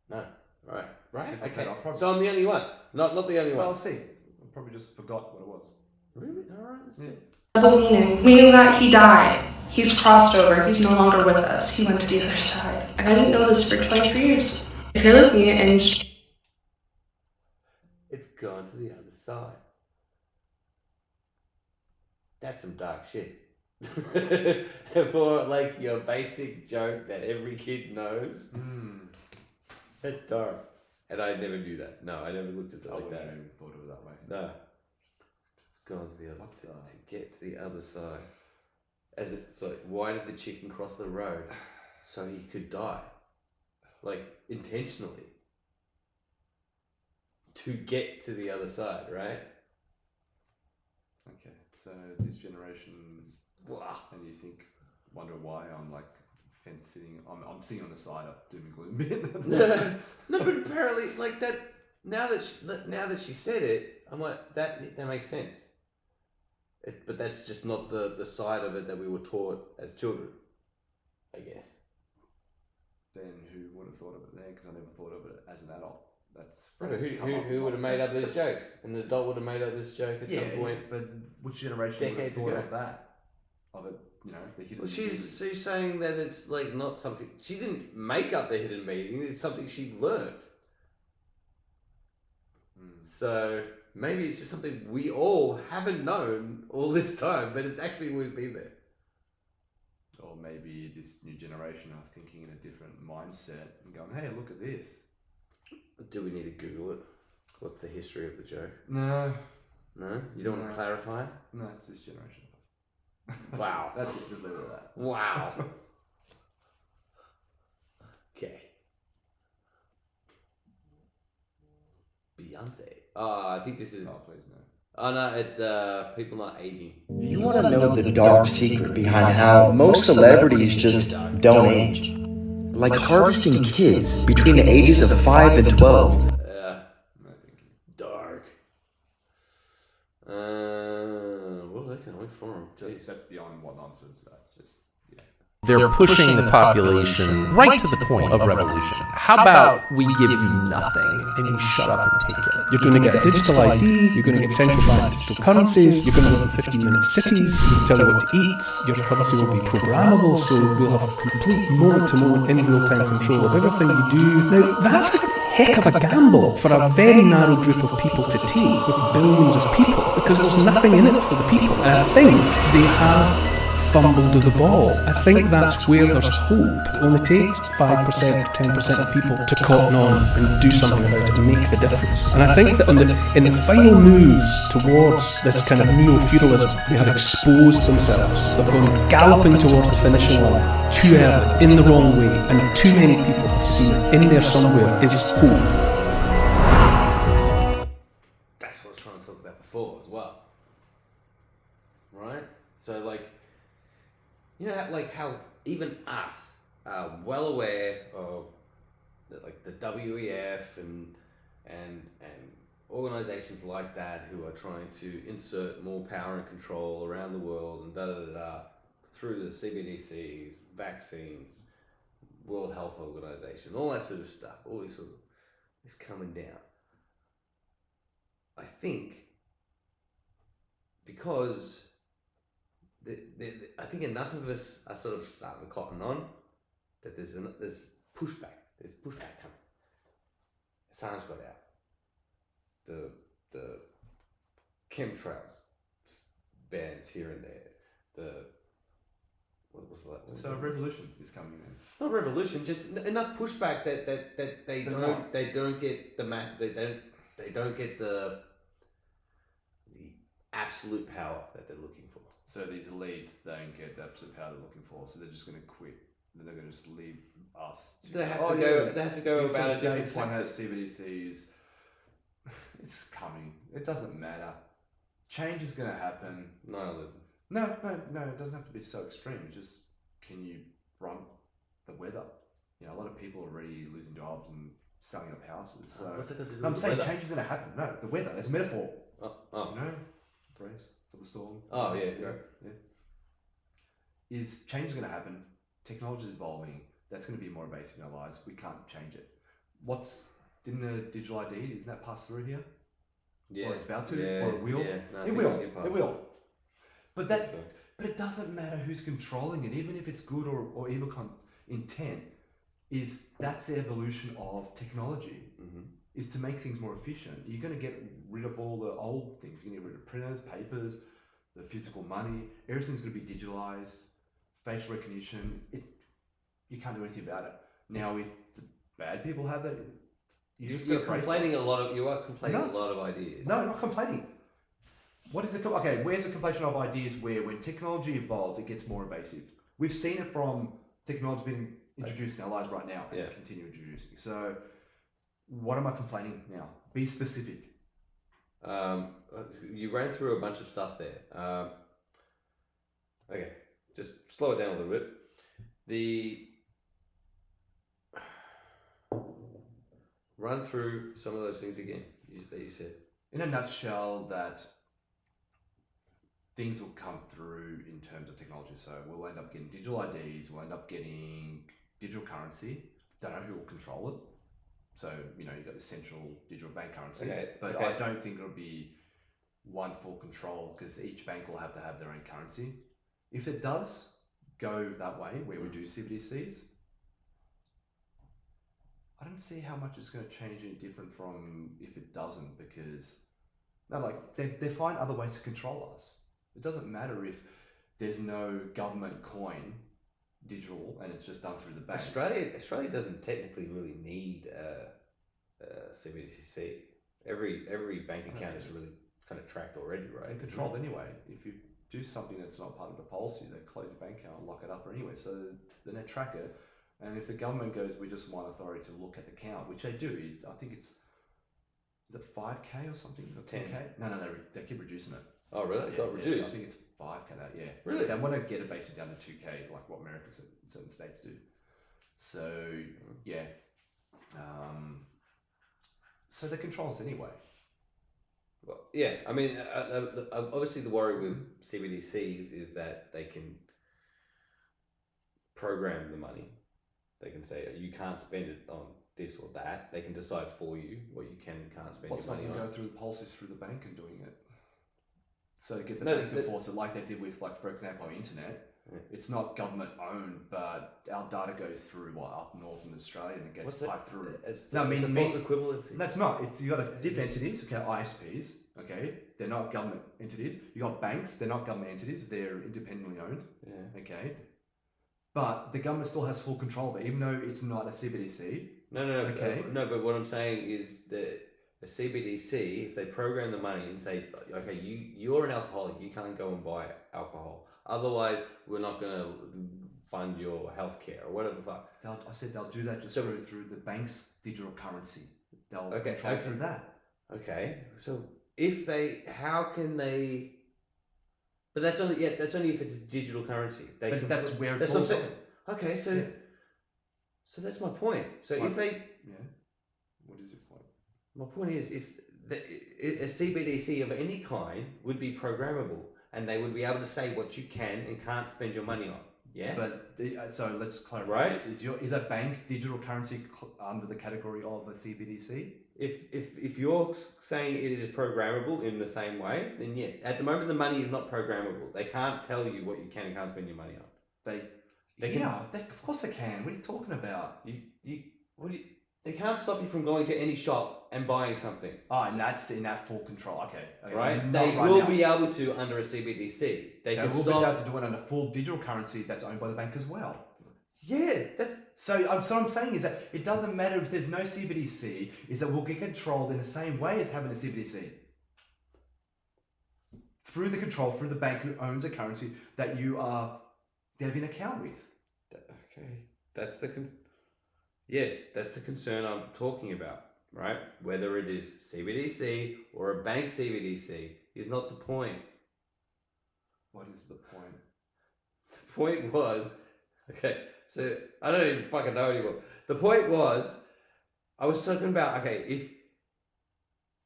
No. Right. See, Okay. I'll probably- So I'm the only one. Not the only Well, one. I'll see. I probably just forgot what it was. Really? All right. Let's see. double meaning, meaning that he died. He's crossed over. He's no longer with us. He went to the other side. And I didn't know this for 23 years. If you're like me and It's gone to the other side. That's some dark shit. For like your basic joke that every kid knows. That's dark. And I never knew that. No, I never looked at it like that. I never thought of it that way. No. It's gone to the other to get to the other side. As it's like, why did the chicken cross the road? So he could die. Like intentionally. To get to the other side, right? Okay, so this generation, Wow. and you wonder why I'm like fence sitting. I'm sitting on the side of doom and gloom bit. No, but apparently, like that. Now that she said it, I'm like that makes sense. But that's just not the side of it that we were taught as children, I guess. Then who would have thought of it then? Because I never thought of it as an adult. That's No, who would have made up these jokes? An adult would have made up this joke at some point. But which generation would have Decades thought ago. of that? Of it, the hidden. Well, she's saying that it's like not something she didn't make up the hidden meaning. It's something she learned. So maybe it's just something we all haven't known all this time, but it's actually always been there. Or maybe this new generation are thinking in a different mindset and going, "Hey, look at this." Do we need to Google it? What's the history of the joke? No, No? You don't want to clarify? no, it's this generation. Wow. That's it. Just leave it at that. Wow. Okay. Beyonce. Oh, I think this is... Oh, please no. Oh, no, it's people not aging. You want to know the dark secret behind how most celebrities just don't age? like harvesting kids between the ages of 5 and 12. Dark. World Economic Forum. That's beyond what nonsense. That's just They're pushing the population right to the point of revolution. How about we give you nothing and you shut up and take it? You're going to get a digital ID, you're going to get central bank digital currencies, you're going to live in 15-minute cities, we'll tell you what to eat, your currency will be programmable, so we'll have complete moment-to-moment in real-time control of everything you do. Now, that's a heck of a gamble for a very narrow group of people to take with billions of people, because there's nothing in it for the people. And I think they have fumbled the ball. I think that's where there's hope. It only takes 5%, 10% of people to cotton on and do something about it and make the difference. And I think that in the final moves towards this kind of neo-feudalism, they have exposed themselves. They've gone galloping towards the finishing line too early, in the wrong way, and too many people see in there somewhere is hope. That's what I was trying to talk about before as well. Right? So like, you know, like how even us are well aware of the WEF and organizations like that who are trying to insert more power and control around the world and through the CBDCs, vaccines, World Health Organization, all that sort of stuff, all this sort of is coming down. I think because I think enough of us are sort of starting to cotton on that there's pushback. There's pushback coming. Assange got out. The chemtrails bans here and there. What was that? So a revolution is coming in. Not revolution, just enough pushback that they don't get the absolute power that they're looking for. So these elites don't get the absolute power they're looking for, so they're just going to quit. They're going to just leave us. They have to go. They have to go about a different one has CBDCs. It's coming. It doesn't matter. Change is going to happen. Nihilism. No. It doesn't have to be so extreme. Just can you run the weather? You know, a lot of people are already losing jobs and selling up houses. So what's it got to do I'm with saying weather? change is going to happen. No, the weather. It's a metaphor. Oh. No, brace for the storm. Oh yeah. Is change is going to happen? Technology is evolving. That's going to be more invasive in our lives. We can't change it. Didn't a digital ID, isn't that pass through here? Yeah. Or it's about to, Yeah, or it will. yeah. No, I It think will. it did pass It will. through. But but it doesn't matter who's controlling it, even if it's good or evil intent. That's the evolution of technology. Mm-hmm. Is to make things more efficient. You're going to get rid of all the old things. You're going to get rid of printers, papers, the physical money. Everything's going to be digitalized. Facial recognition. You can't do anything about it. Now, if the bad people have that, You're conflating a lot of ideas. No, not conflating. What is it? Okay, where's the conflation of ideas where when technology evolves, it gets more invasive? We've seen it from technology being introduced in our lives right now and continue introducing. So, what am I complaining now? Be specific. You ran through a bunch of stuff there. Okay, just slow it down a little bit. Run through some of those things again that you said. In a nutshell, that things will come through in terms of technology. So we'll end up getting digital IDs, we'll end up getting digital currency. Don't know who will control it. So, you've got the central digital bank currency. But I don't think it'll be one full control because each bank will have to have their own currency. If it does go that way, where we do CBDCs, I don't see how much it's going to change any different from if it doesn't, because they find other ways to control us. It doesn't matter if there's no government coin digital and it's just done through the banks. Australia doesn't technically really need CBDC. Every bank account is really kind of tracked already, right? And controlled anyway. If you do something that's not part of the policy, they close your bank account and lock it up anyway. So then they track it. And if the government goes, we just want authority to look at the count, which they do. I think is it 5K or something? Or 10K? No, they keep reducing it. Oh, really? It got reduced? I think it's 5K now, yeah. Really? They want to get it basically down to 2K, like what America certain states do. So yeah, so they control us anyway. Well, yeah, I mean, obviously the worry with CBDCs is that they can program the money. They can say you can't spend it on this or that. They can decide for you what you can and can't spend What's your money not on. go through the pulses through the bank and doing it? So get the bank to force it like they did with, like, for example, our internet. Yeah. It's not government owned, but our data goes through up north in Australia and it gets piped through. It's a false equivalency. That's not. It's you got diff entities, okay, ISPs, okay, they're not government entities. You got banks, they're not government entities, they're independently owned. Yeah. Okay. But the government still has full control of it, even though it's not a CBDC. No. Okay. But what I'm saying is that a CBDC, if they program the money and say, okay, you're an alcoholic, you can't go and buy alcohol. Otherwise, we're not going to fund your healthcare or whatever the fuck. I said they'll do that just through the bank's digital currency. They'll control through that. Okay. So if they, how can they? But that's only if it's digital currency. That's where that's it's all what I'm saying. going. Okay, so that's my point. So if they, what is your point? My point is, if a CBDC of any kind would be programmable, and they would be able to say what you can and can't spend your money on. Yeah. But so let's clarify. Right. This. Is a bank digital currency under the category of a CBDC? If you're saying it is programmable in the same way, then yeah. At the moment, the money is not programmable. They can't tell you what you can and can't spend your money on. Of course they can. What are you talking about? They can't stop you from going to any shop and buying something. Oh, and that's in that full control. Okay. Right? They will be able to under a CBDC. They can will stop. be able to do it under full digital currency that's owned by the bank as well. Yeah, that's so. I'm saying is that it doesn't matter if there's no CBDC. Is that we'll get controlled in the same way as having a CBDC through the control through the bank who owns a currency that you are having an account with. Okay, that's the concern I'm talking about, right? Whether it is CBDC or a bank CBDC is not the point. What is the point? The point was, okay, so I don't even fucking know anymore. The point was, I was talking about, okay,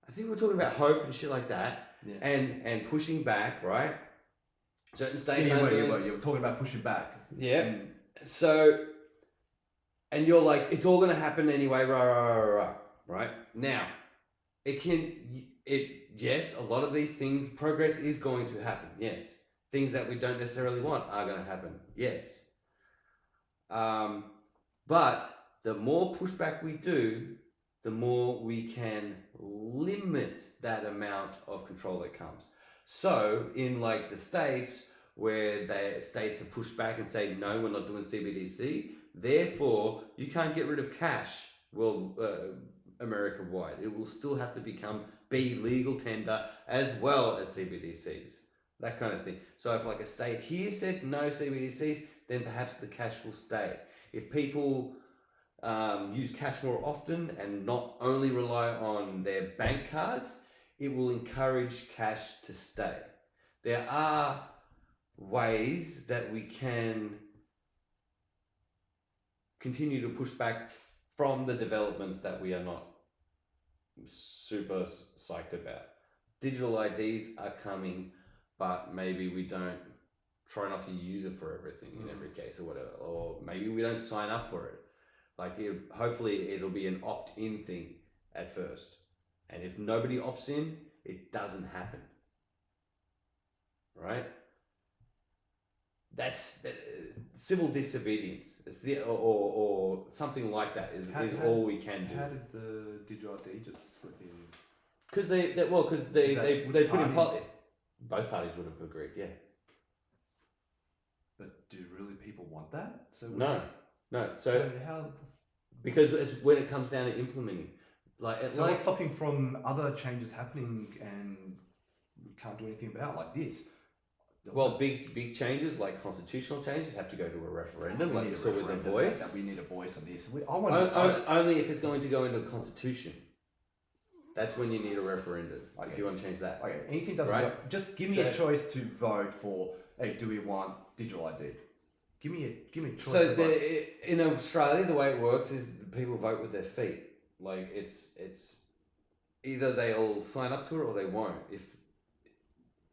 I think we're talking about hope and shit like that, and pushing back, right? Certain states aren't doing. You were talking about pushing back. Yeah. So, and you're like, it's all going to happen anyway, right? Now, yes, a lot of these things, progress is going to happen, yes. Things that we don't necessarily want are going to happen, yes. But the more pushback we do, the more we can limit that amount of control that comes. So, in like the States, where the states have pushed back and say, no, we're not doing CBDC, therefore, you can't get rid of cash, America-wide. It will still have to be legal tender as well as CBDCs. That kind of thing. So if like a state here said no CBDCs, then perhaps the cash will stay. If people use cash more often and not only rely on their bank cards, it will encourage cash to stay. There are ways that we can continue to push back from the developments that we are not super psyched about. Digital IDs are coming, but maybe we don't try not to use it for everything in every case or whatever, or maybe we don't sign up for it. Like hopefully it'll be an opt-in thing at first, and if nobody opts in, it doesn't happen, right? That's civil disobedience. It's or something like that is all we can do. How did the digital ID just slip in? Because they put in both parties would have agreed, yeah. But do really people want that? No. So how? Because it's when it comes down to implementing, what's stopping from other changes happening and we can't do anything about like this? Well, big changes like constitutional changes have to go to a referendum, like you saw with The Voice. We need a voice on this. Only if it's going to go into the constitution. That's when you need a referendum if you want to change that. Okay, anything doesn't. Right? Just give me a choice to vote for. Hey, do we want digital ID? Give me a choice. So in Australia, the way it works is people vote with their feet. Like it's either they'll sign up to it or they won't.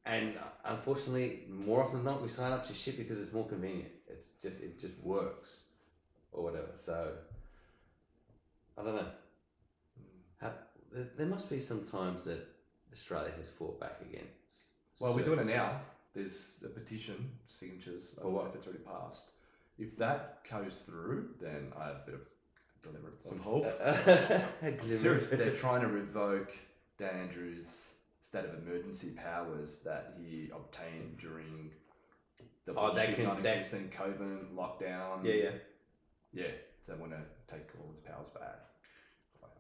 And unfortunately, more often than not, we sign up to shit because it's more convenient. It just works, or whatever. So I don't know. There must be some times that Australia has fought back against. Well, we're doing it now. There's a petition, signatures. I don't know if it's already passed. If that goes through, then I have a bit of glimmer of hope. Seriously, they're trying to revoke Dan Andrews' state of emergency powers that he obtained during the 2016 COVID lockdown. Yeah. So they want to take all his powers back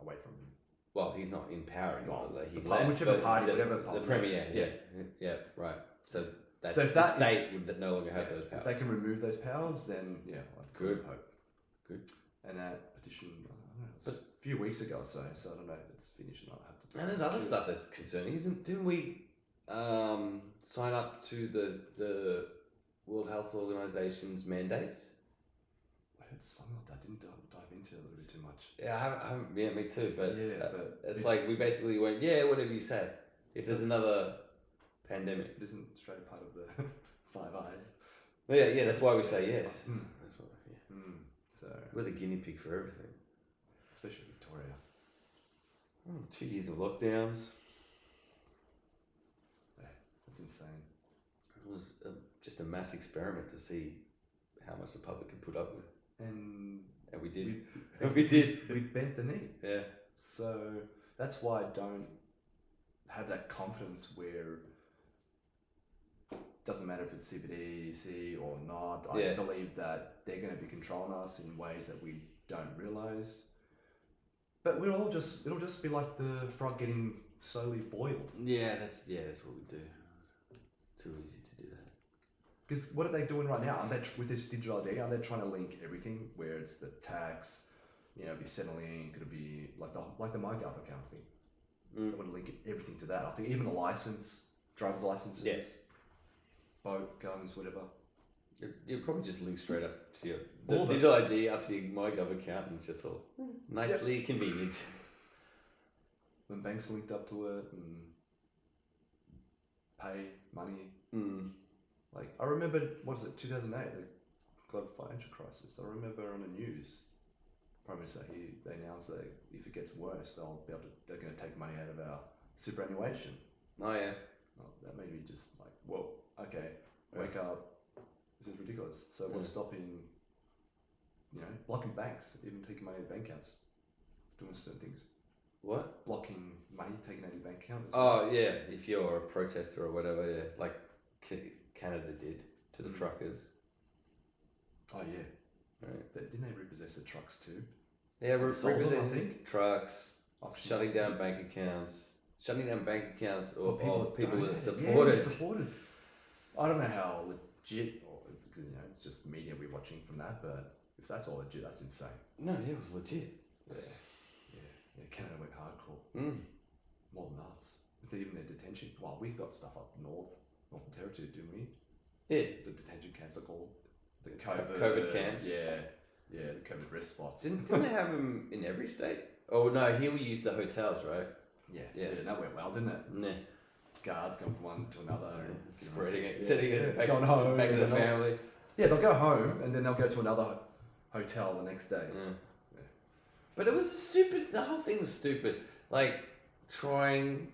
away from him. Well, he's not in power anymore. Like he whichever party, whatever the premier. Yeah, right. So the state would no longer have those powers. If they can remove those powers, then good hope. Good. And that petition, I don't know, it's but a few weeks ago or so I don't know if it's finished or not. I have to. And there's other stuff that's concerning. Didn't we sign up to the World Health Organization's mandates? I heard something like that. Didn't dive into it a little bit too much. Yeah, I haven't. Yeah, me too. But but it's like we basically went, whatever you say. If there's another pandemic, it isn't straight part of the Five Eyes. Yeah, that's why we say yes. That's what. Yeah. So we're the guinea pig for everything, especially Victoria. 2 years of lockdowns. That's insane. It was just a mass experiment to see how much the public could put up with. And we did. We bent the knee. Yeah. So that's why I don't have that confidence where it doesn't matter if it's CBDC or not. I believe that they're going to be controlling us in ways that we don't realize. But it'll just be like the frog getting slowly boiled. Yeah, that's what we do. Too easy to do that. Because what are they doing right now? Aren't they with this digital ID? Are they trying to link everything where it's the tax, be settling? Could it be like the MyGov account thing? They want to link everything to that. I think even the license, driver's licenses, boat, guns, whatever. You'll probably just link straight up to your digital ID up to your MyGov account, and it's just all nicely convenient. When banks are linked up to it and pay money. Like I remember, 2008, the global financial crisis. I remember on the news, Prime Minister, they announced that if it gets worse, they're going to take money out of our superannuation. Oh yeah. Well, that made me just like, whoa, okay, wake up. This is ridiculous. So what's stopping, blocking banks, even taking money out of bank accounts, doing certain things? What? Blocking money taken out of your bank account? Oh yeah, if you're a protester or whatever, like Canada did to the truckers. Oh yeah. Right. Didn't they repossess the trucks too? Yeah, repossessing trucks, shutting down bank accounts of people that support it. Supported. I don't know how legit, or it's just media we're watching from that, but if that's all legit, that's insane. No, it was legit. Yeah, Canada went hardcore. More than us. Even their detention. Well, we got stuff up Northern Territory, didn't we? Yeah. The detention camps are called the COVID camps. Yeah, the COVID rest spots. Didn't they have them in every state? Oh no, here we use the hotels, right? Yeah, that went well, didn't it? Yeah. Guards going from one to another, spreading it, setting it back, going home, back to the family. Yeah, they'll go home and then they'll go to another hotel the next day. Yeah. But it was stupid. The whole thing was stupid. Like trying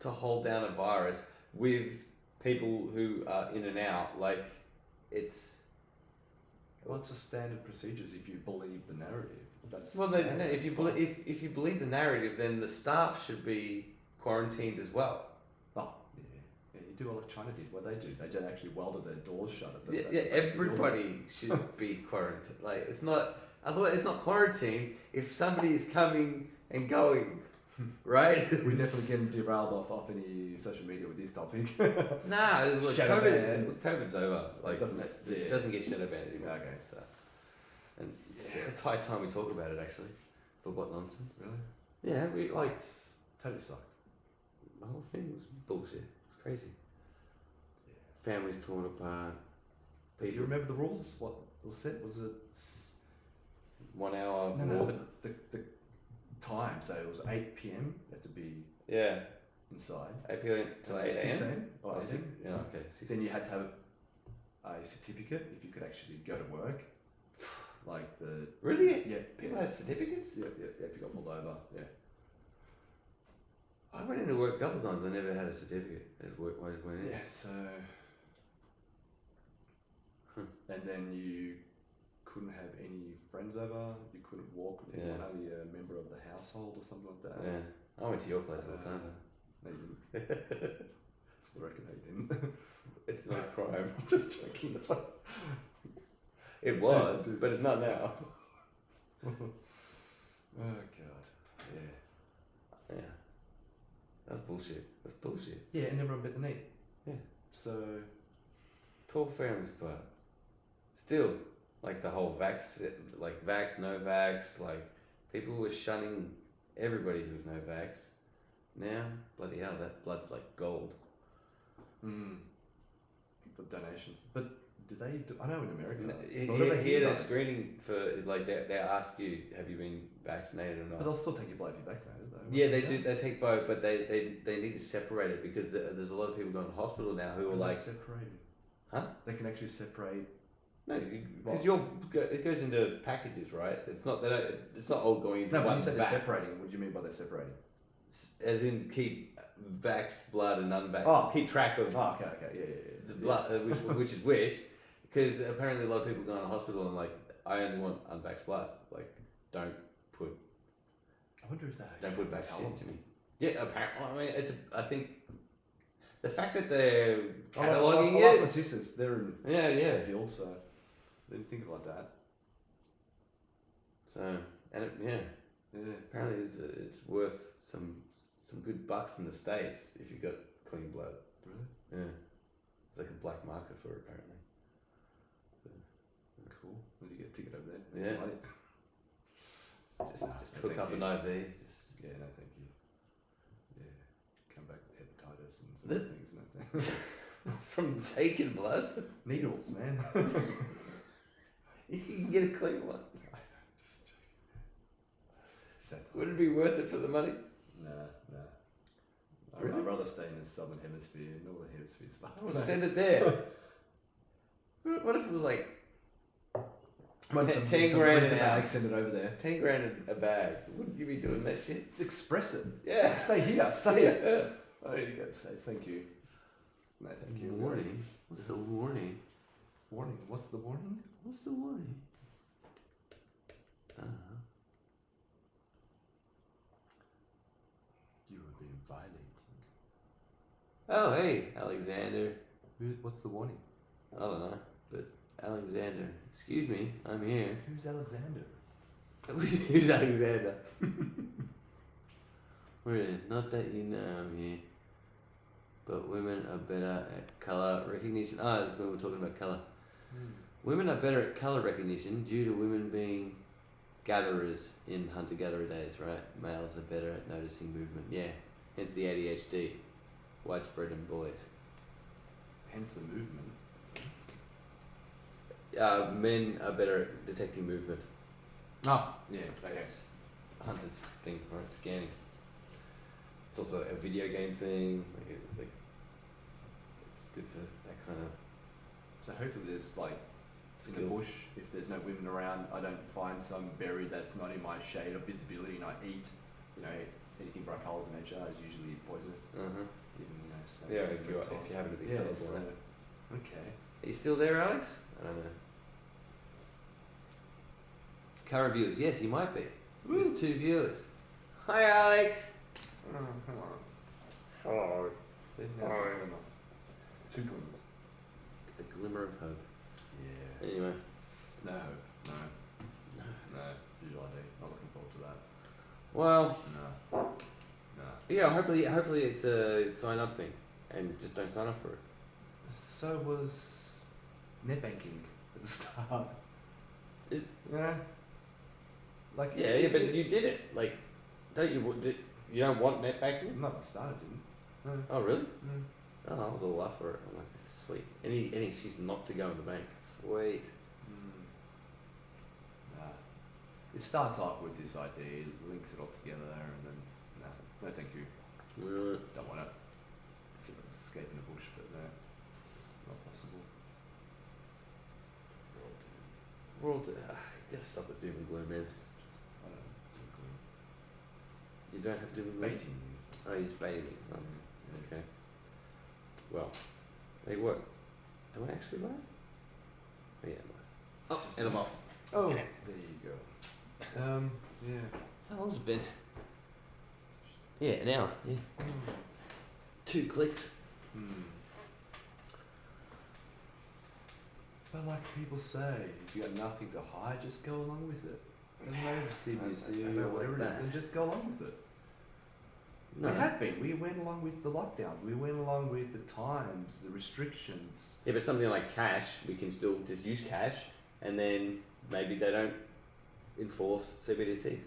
to hold down a virus with people who are in and out. Like it's. Well, it's a standard procedures if you believe the narrative. That's if you believe the narrative, then the staff should be quarantined as well. Oh yeah. You do what China did. What they do, they just actually welded their doors shut. Everybody should be quarantined. Like it's not. Otherwise, it's not quarantine if somebody is coming and going, right? We're definitely getting derailed off any social media with this topic. Nah, look, COVID's over. Like it doesn't get shadow banned anymore. Okay, so and it's high time we talk about it actually. For what nonsense? Really? Yeah, we like totally sucked. The whole thing was bullshit. It's crazy. Yeah. Families torn apart. Do you remember the rules? What was set? Was it 1 hour? No, but the time. So it was 8 p.m. You had to be inside. 8 p.m. till 8 a.m. 6 a.m. Or 8 a.m. Yeah, okay. 6 Then you had to have a certificate if you could actually go to work. Like the Really? Yeah. People had certificates? Yeah, if you got pulled over, yeah. I went into work a couple of times. I never had a certificate. I just went in. Yeah, so. And then you couldn't have any friends over. You couldn't walk with anyone, only a member of the household or something like that. Yeah, I went to your place all the time. No, you didn't. I reckon no, you didn't. It's not a crime. I'm just joking. It was, but it's not now. Oh god. Yeah. Yeah. That's bullshit. That's bullshit. Yeah, and everyone bit the knee. Yeah. So. Talk fairness about. Still, like the whole vax, no vax, like people were shunning everybody who was no vax. Now, bloody hell, that blood's like gold. For donations. But do they do, I know in America. Here they're screening for, like, they ask you, have you been vaccinated or not? But they'll still take your blood if you're vaccinated, though. Yeah, they do. They take both, but they need to separate it because there's a lot of people going to hospital now who are like separated. Huh? They can actually separate. No, because it goes into packages, right? It's not it's not all going into No, when one you say they're vat. separating, what do you mean by they're separating? As in keep vax blood and unvax. Oh. Keep track of. Oh, okay, yeah. The blood, which is which, because apparently a lot of people go to hospital and like, I only want unvaxxed blood. Like, don't put. I wonder if don't put vax shit into me. Yeah, apparently. I mean, I think the fact that they're cataloging I lost my sisters. They're in the field, so I didn't think about that. So apparently it's worth some good bucks in the States if you've got clean blood. Really? Yeah. It's like a black market for it, apparently. Cool. When do you get a ticket over there? Yeah. Just hook up an IV. Yeah, no, thank you. Yeah. Come back with hepatitis and some things, no thanks. From taking blood? Needles, man. You can get a clean one. I know, just joking. Would it be worth it for the money? Nah. Really? I'd rather stay in the southern hemisphere. Northern hemisphere's fine. I would send it there. What if it was like 10 grand a bag? Send it over there. 10 grand a bag. Wouldn't you be doing that shit? Just express it. Yeah. Stay here. Stay here. Oh, you go, States. Thank you. No, thank you. Warning. What's the warning? Warning. What's the warning? What's the warning? You have been violating. Oh, hey, Alexander. What's the warning? I don't know, but Alexander. Excuse me, I'm here. Who's Alexander? Who's Alexander? Not that you know I'm here. But women are better at colour recognition. This is when we're talking about colour. Women are better at colour recognition due to women being gatherers in hunter-gatherer days, right? Males are better at noticing movement. Yeah, hence the ADHD. Widespread in boys. Hence the movement. Men are better at detecting movement. Oh, yeah, okay. It's a hunter's thing, right? Scanning. It's also a video game thing. Like it's good for that kind of. So hopefully there's like in the bush, if there's no women around, I don't find some berry that's not in my shade of visibility and I eat, anything bright colours in nature is usually poisonous. Even, yeah, if you happen to be colourblind. So, okay. Are you still there, Alex? I don't know. Current viewers, yes, he might be. There's 2 viewers. Hi, Alex. Oh, come on. Hello. See, now it's a glimmer. 2 glimmers. A glimmer of hope. Yeah. Anyway. No hope. No. Visual ID. Not looking forward to that. Well. No. Yeah, hopefully it's a sign up thing, and just don't sign up for it. So was net banking at the start. Yeah. But you did it. Like, you don't want net banking? Not at the start, I didn't. No. Oh really? No. Oh, I was all up for it. I'm like, sweet. Any excuse not to go in the bank. Sweet. Nah. It starts off with this idea, links it all together, and then, no thank you. Don't want it. It's a bit of escaping the bush, but no, not possible. We're all you gotta stop with doom and gloom, man. I don't know. You don't have doom and gloom? Baiting. Oh, he's baiting me. Oh, okay. Well, hey, what? Am I actually live? Oh, yeah, I'm live. Oh, and I'm off. Oh, there you go. Yeah. How long's it been? Yeah, an hour. Yeah. 2 clicks. But like people say, if you got nothing to hide, just go along with it. Doesn't matter if it's CBC or whatever it is, then just go along with it. No. We have been. We went along with the lockdowns. We went along with the times, the restrictions. Yeah, but something like cash, we can still just use cash, and then maybe they don't enforce CBDCs.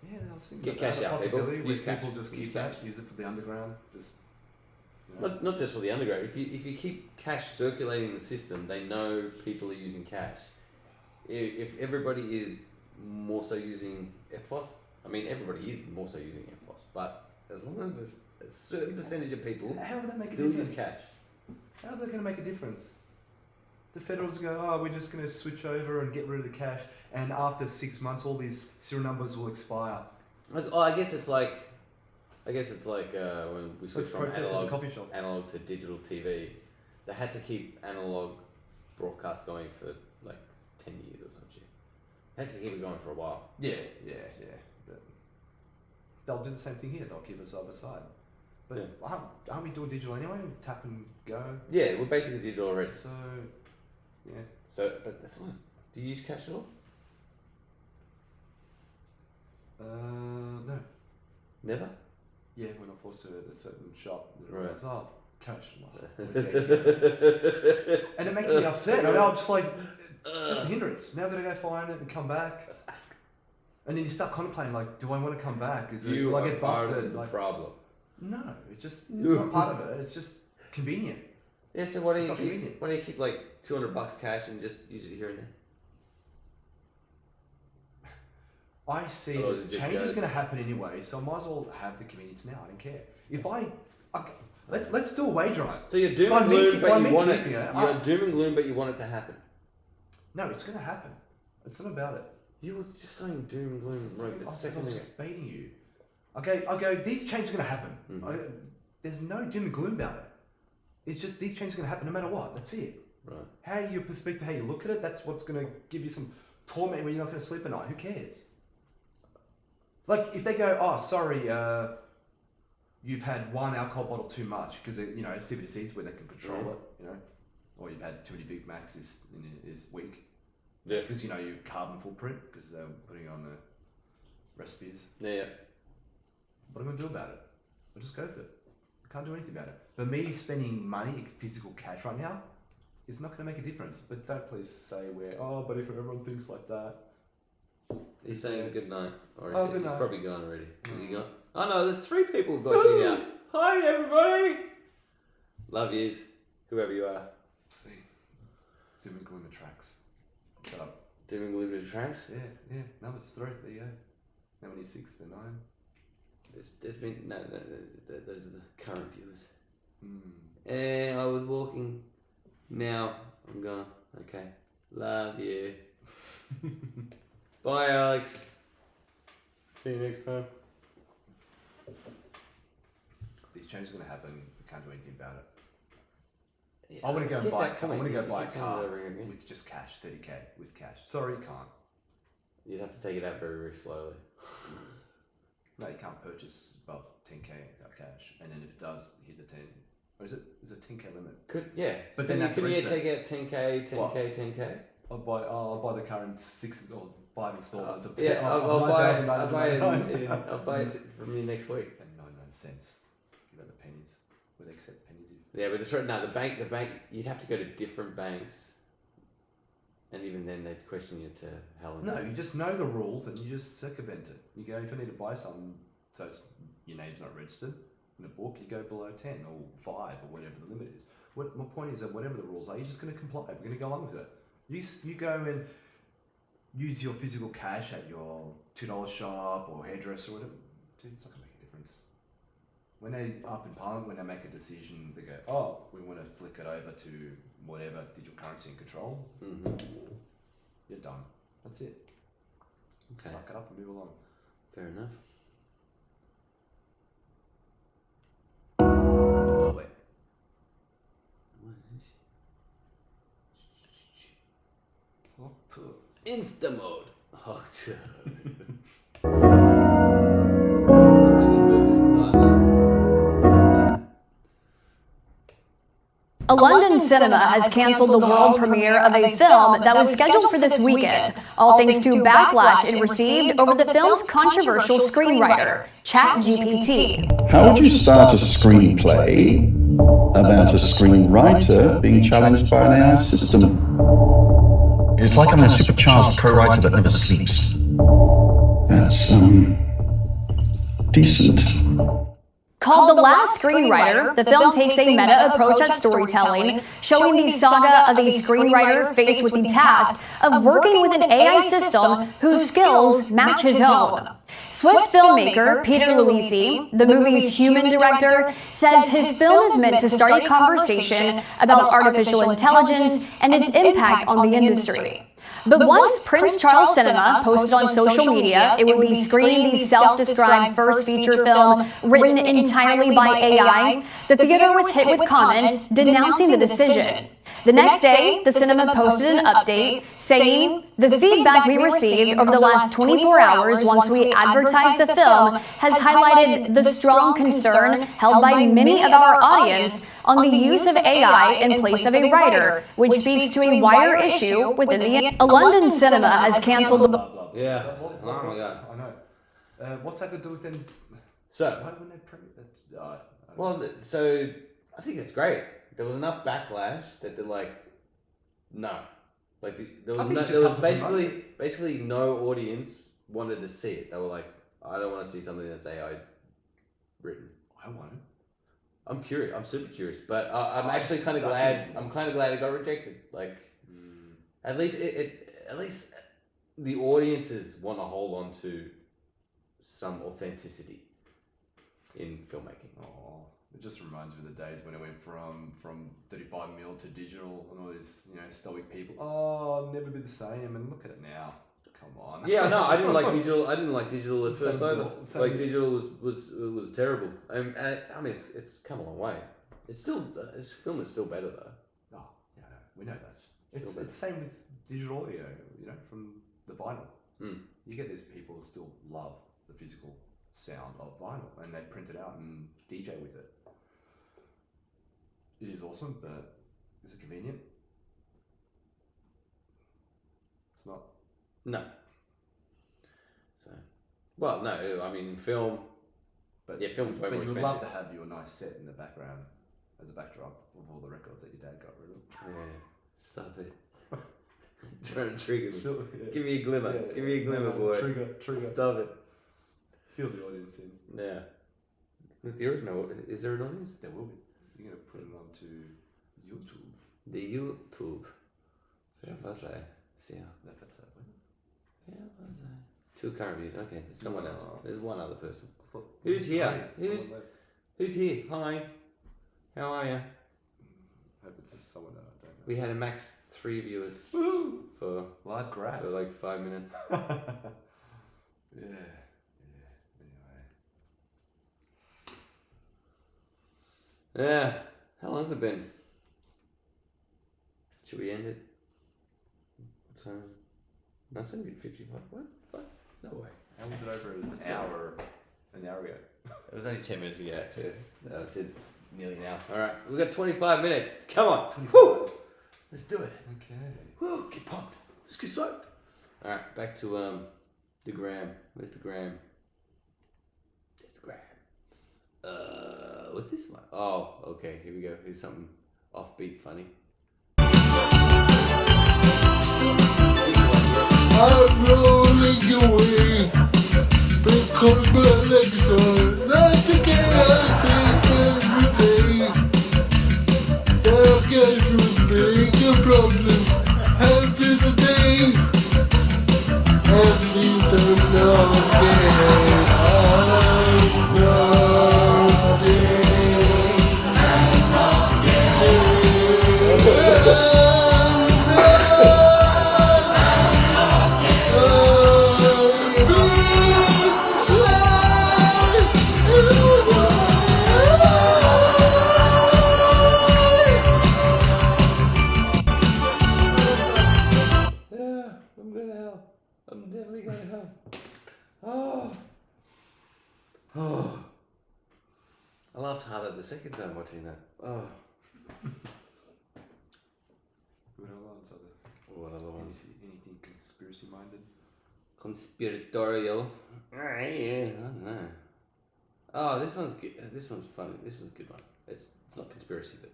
Yeah, I was thinking Get about cash that out, possibility people. where Use cash. people just Use keep cash. that, use it for the underground. Just you know. Not just for the underground. If you keep cash circulating in the system, they know people are using cash. If everybody is more so using EFTPOS, I mean everybody is more so using EFTPOS, but as long as there's a certain percentage of people How would that make still a difference? use cash. How are they going to make a difference? The federals go, oh, we're just going to switch over and get rid of the cash, and after 6 months, all these serial numbers will expire. I guess it's like when we switched from protests at the coffee shops. analog to digital TV. They had to keep analog broadcast going for like 10 years or some shit. They had to keep it going for a while. Yeah. But they'll do the same thing here. They'll keep it side by side. But aren't we doing digital anyway? Tap and go. Yeah, we're basically digital already. So, yeah. So, but that's one. Do you use cash at all? No. Never? Yeah, when I'm forced to at a certain shop, Right. it's cash. And it makes me upset. I mean, I'm just like, it's just a hindrance. Now I've got to go find it and come back. And then you start contemplating, like, do I want to come back? You will I are get part busted? of the Like, problem. no, it's not part of it. It's just convenient. Yeah, so why It's don't not you convenient. keep, why don't you keep like $200 cash and just use it here and there? I see Oh, this it just change is goes. going to happen anyway, so I might as well have the convenience now. I don't care. If let's do a wager on it. So you're doom By and me gloom, keep- but by you me want it. keeping it, You're doom and gloom, but you want it to happen. No, it's going to happen. It's not about it. You were just saying doom and gloom right a I second was ago. just baiting you. Okay, I go, these changes are going to happen. There's no doom and gloom about it. It's just these changes are going to happen no matter what. That's it. Right. How your perspective, how you look at it, that's what's going to give you some torment where you're not going to sleep at night. Who cares? Like, if they go, oh, sorry, you've had 1 alcohol bottle too much, because, CBDC is where they can control it, or you've had too many Big Macs this week. Yeah. Because, your carbon footprint, because they're putting on the recipes. Yeah. What am I going to do about it? I'll just go with it. I can't do anything about it. But me spending money, physical cash right now, is not going to make a difference. But don't please say but if everyone thinks like that. He's saying good night. Or Oh, is good he's night. probably gone already. Is he gone? Oh no, there's 3 people watching now. Hi everybody! Love yous, whoever you are. See. Doom and gloom attracts. Shut up. Doom and gloom attracts? Yeah. Numbers 3. There you go. Now we need 6, then 9. There's been no, those are the current viewers. And I was walking. Now I'm gone. Okay. Love you. Bye, Alex. See you next time. These changes are going to happen. We can't do anything about it. Yeah, I want to go and get buy. that I comment. want to go You buy a keep telling me car over again. with just cash, 30k with cash. Sorry, you can't. You'd have to take it out very, very slowly. No, you can't purchase above 10k without cash. And then if it does hit the 10, or is it 10k limit? But then can you take out 10k, 10k, 10k? I'll buy the current 6 or 5 installments of 10. Yeah, I'll buy it from you next week. And 99 cents. Give out the pennies. Would they accept pennies? Yeah, but the bank, you'd have to go to different banks. And even then, they'd question you to hell and No, back. you just know the rules and you just circumvent it. You go, if I need to buy something, so your name's not registered, In a book, you go below 10 or 5 or whatever the limit is. My point is that whatever the rules are, you're just going to comply. We're going to go along with it. You go and use your physical cash at your $2 shop or hairdresser or whatever. Dude, it's not going to make a difference. When they up in Parliament, when they make a decision, they go, oh, we want to flick it over to whatever digital currency and control. You're done. That's it. Okay. Suck it up and move along. Fair enough. Oh, wait. What is this? Insta mode. A London cinema has cancelled the world premiere of a film that was scheduled for this weekend, all thanks to backlash it received over the film's controversial screenwriter, ChatGPT. How would you start a screenplay about a screenwriter being challenged by an AI system? It's like I'm a supercharged co-writer that never sleeps. That's, decent. Called The Last Screenwriter, the film takes a meta approach at storytelling, showing the saga of a screenwriter faced with the task of working with an AI system whose skills match his own. Swiss filmmaker Peter Luisi, the movie's human director, says his film is meant to start a conversation about artificial intelligence and its impact on the industry. But once Prince Charles Cinema posted on social media it would be screening the self-described first feature film written entirely by AI, the theater was hit with comments denouncing the decision. The next day, the cinema posted an update saying, "The feedback we received over the last 24 hours once we advertised the film has highlighted the strong concern held by many of our audience on the use of AI in place of a writer, which speaks to a wider issue within the... A London cinema has cancelled the... Yeah. Oh my god. I know. What's that got to do with them? So, Why wouldn't they premiere? well, so I think it's great. There was enough backlash that they're like, no. Like there was basically no audience wanted to see it. They were like, I don't want to see something that's AI written. I want it. I'm curious. I'm super curious, but I'm actually kind of glad. I'm kind of glad it got rejected. Like, at least at least the audiences want to hold on to some authenticity in filmmaking. Oh, it just reminds me of the days when it went from 35mm to digital and all these stoic people. Oh, I'll never be the same. And look at it now. Come on. Yeah, no, I didn't like digital. I didn't like digital at first either. Like digital was terrible. I mean, it's come a long way. It's still film is still better though. Oh, yeah, we know that's it's the same with digital audio. From the vinyl. You get these people who still love the physical sound of vinyl, and they print it out and DJ with it. It is awesome, but is it convenient? It's not. No. So, well, no. I mean, film. But yeah, film's way more expensive. But you'd love to have your nice set in the background as a backdrop of all the records that your dad got rid of. Yeah, stop it. Trying to trigger me. Yeah. Give me a glimmer. Yeah, Give me a glimmer, boy. Trigger. Stop it. Feel the audience in. Yeah. There is no. Is there an audience? There will be. You're gonna put it onto YouTube. The YouTube. Ja, was I? Yeah. Two current views. Okay, there's someone else. There's one other person. Who's here? Who's here? Hi. How are you? Hope it's someone that I don't know. We had a max 3 viewers for live grabs for like 5 minutes. Yeah. Yeah. How long's it been? Should we end it? What time is it? That's only been 55. What? Fuck. No way. How was it over an hour ago? It was only 10 minutes ago, actually. I said it's nearly an hour. Alright, we've got 25 minutes. Come on. 25. Woo! Let's do it. Okay. Woo! Get pumped. Let's get soaked. Alright, back to the gram. Where's the gram? There's the gram. What's this one? Oh, okay, here we go. Here's something offbeat funny. I'm rolling away because my legs are not together. Oh, I laughed harder the second time watching that. Oh. What other ones are there? What other ones? Anything conspiracy minded? Conspiratorial. Yeah, I don't know. Oh, this one's good. This one's funny. This one's a good one. It's not conspiracy, but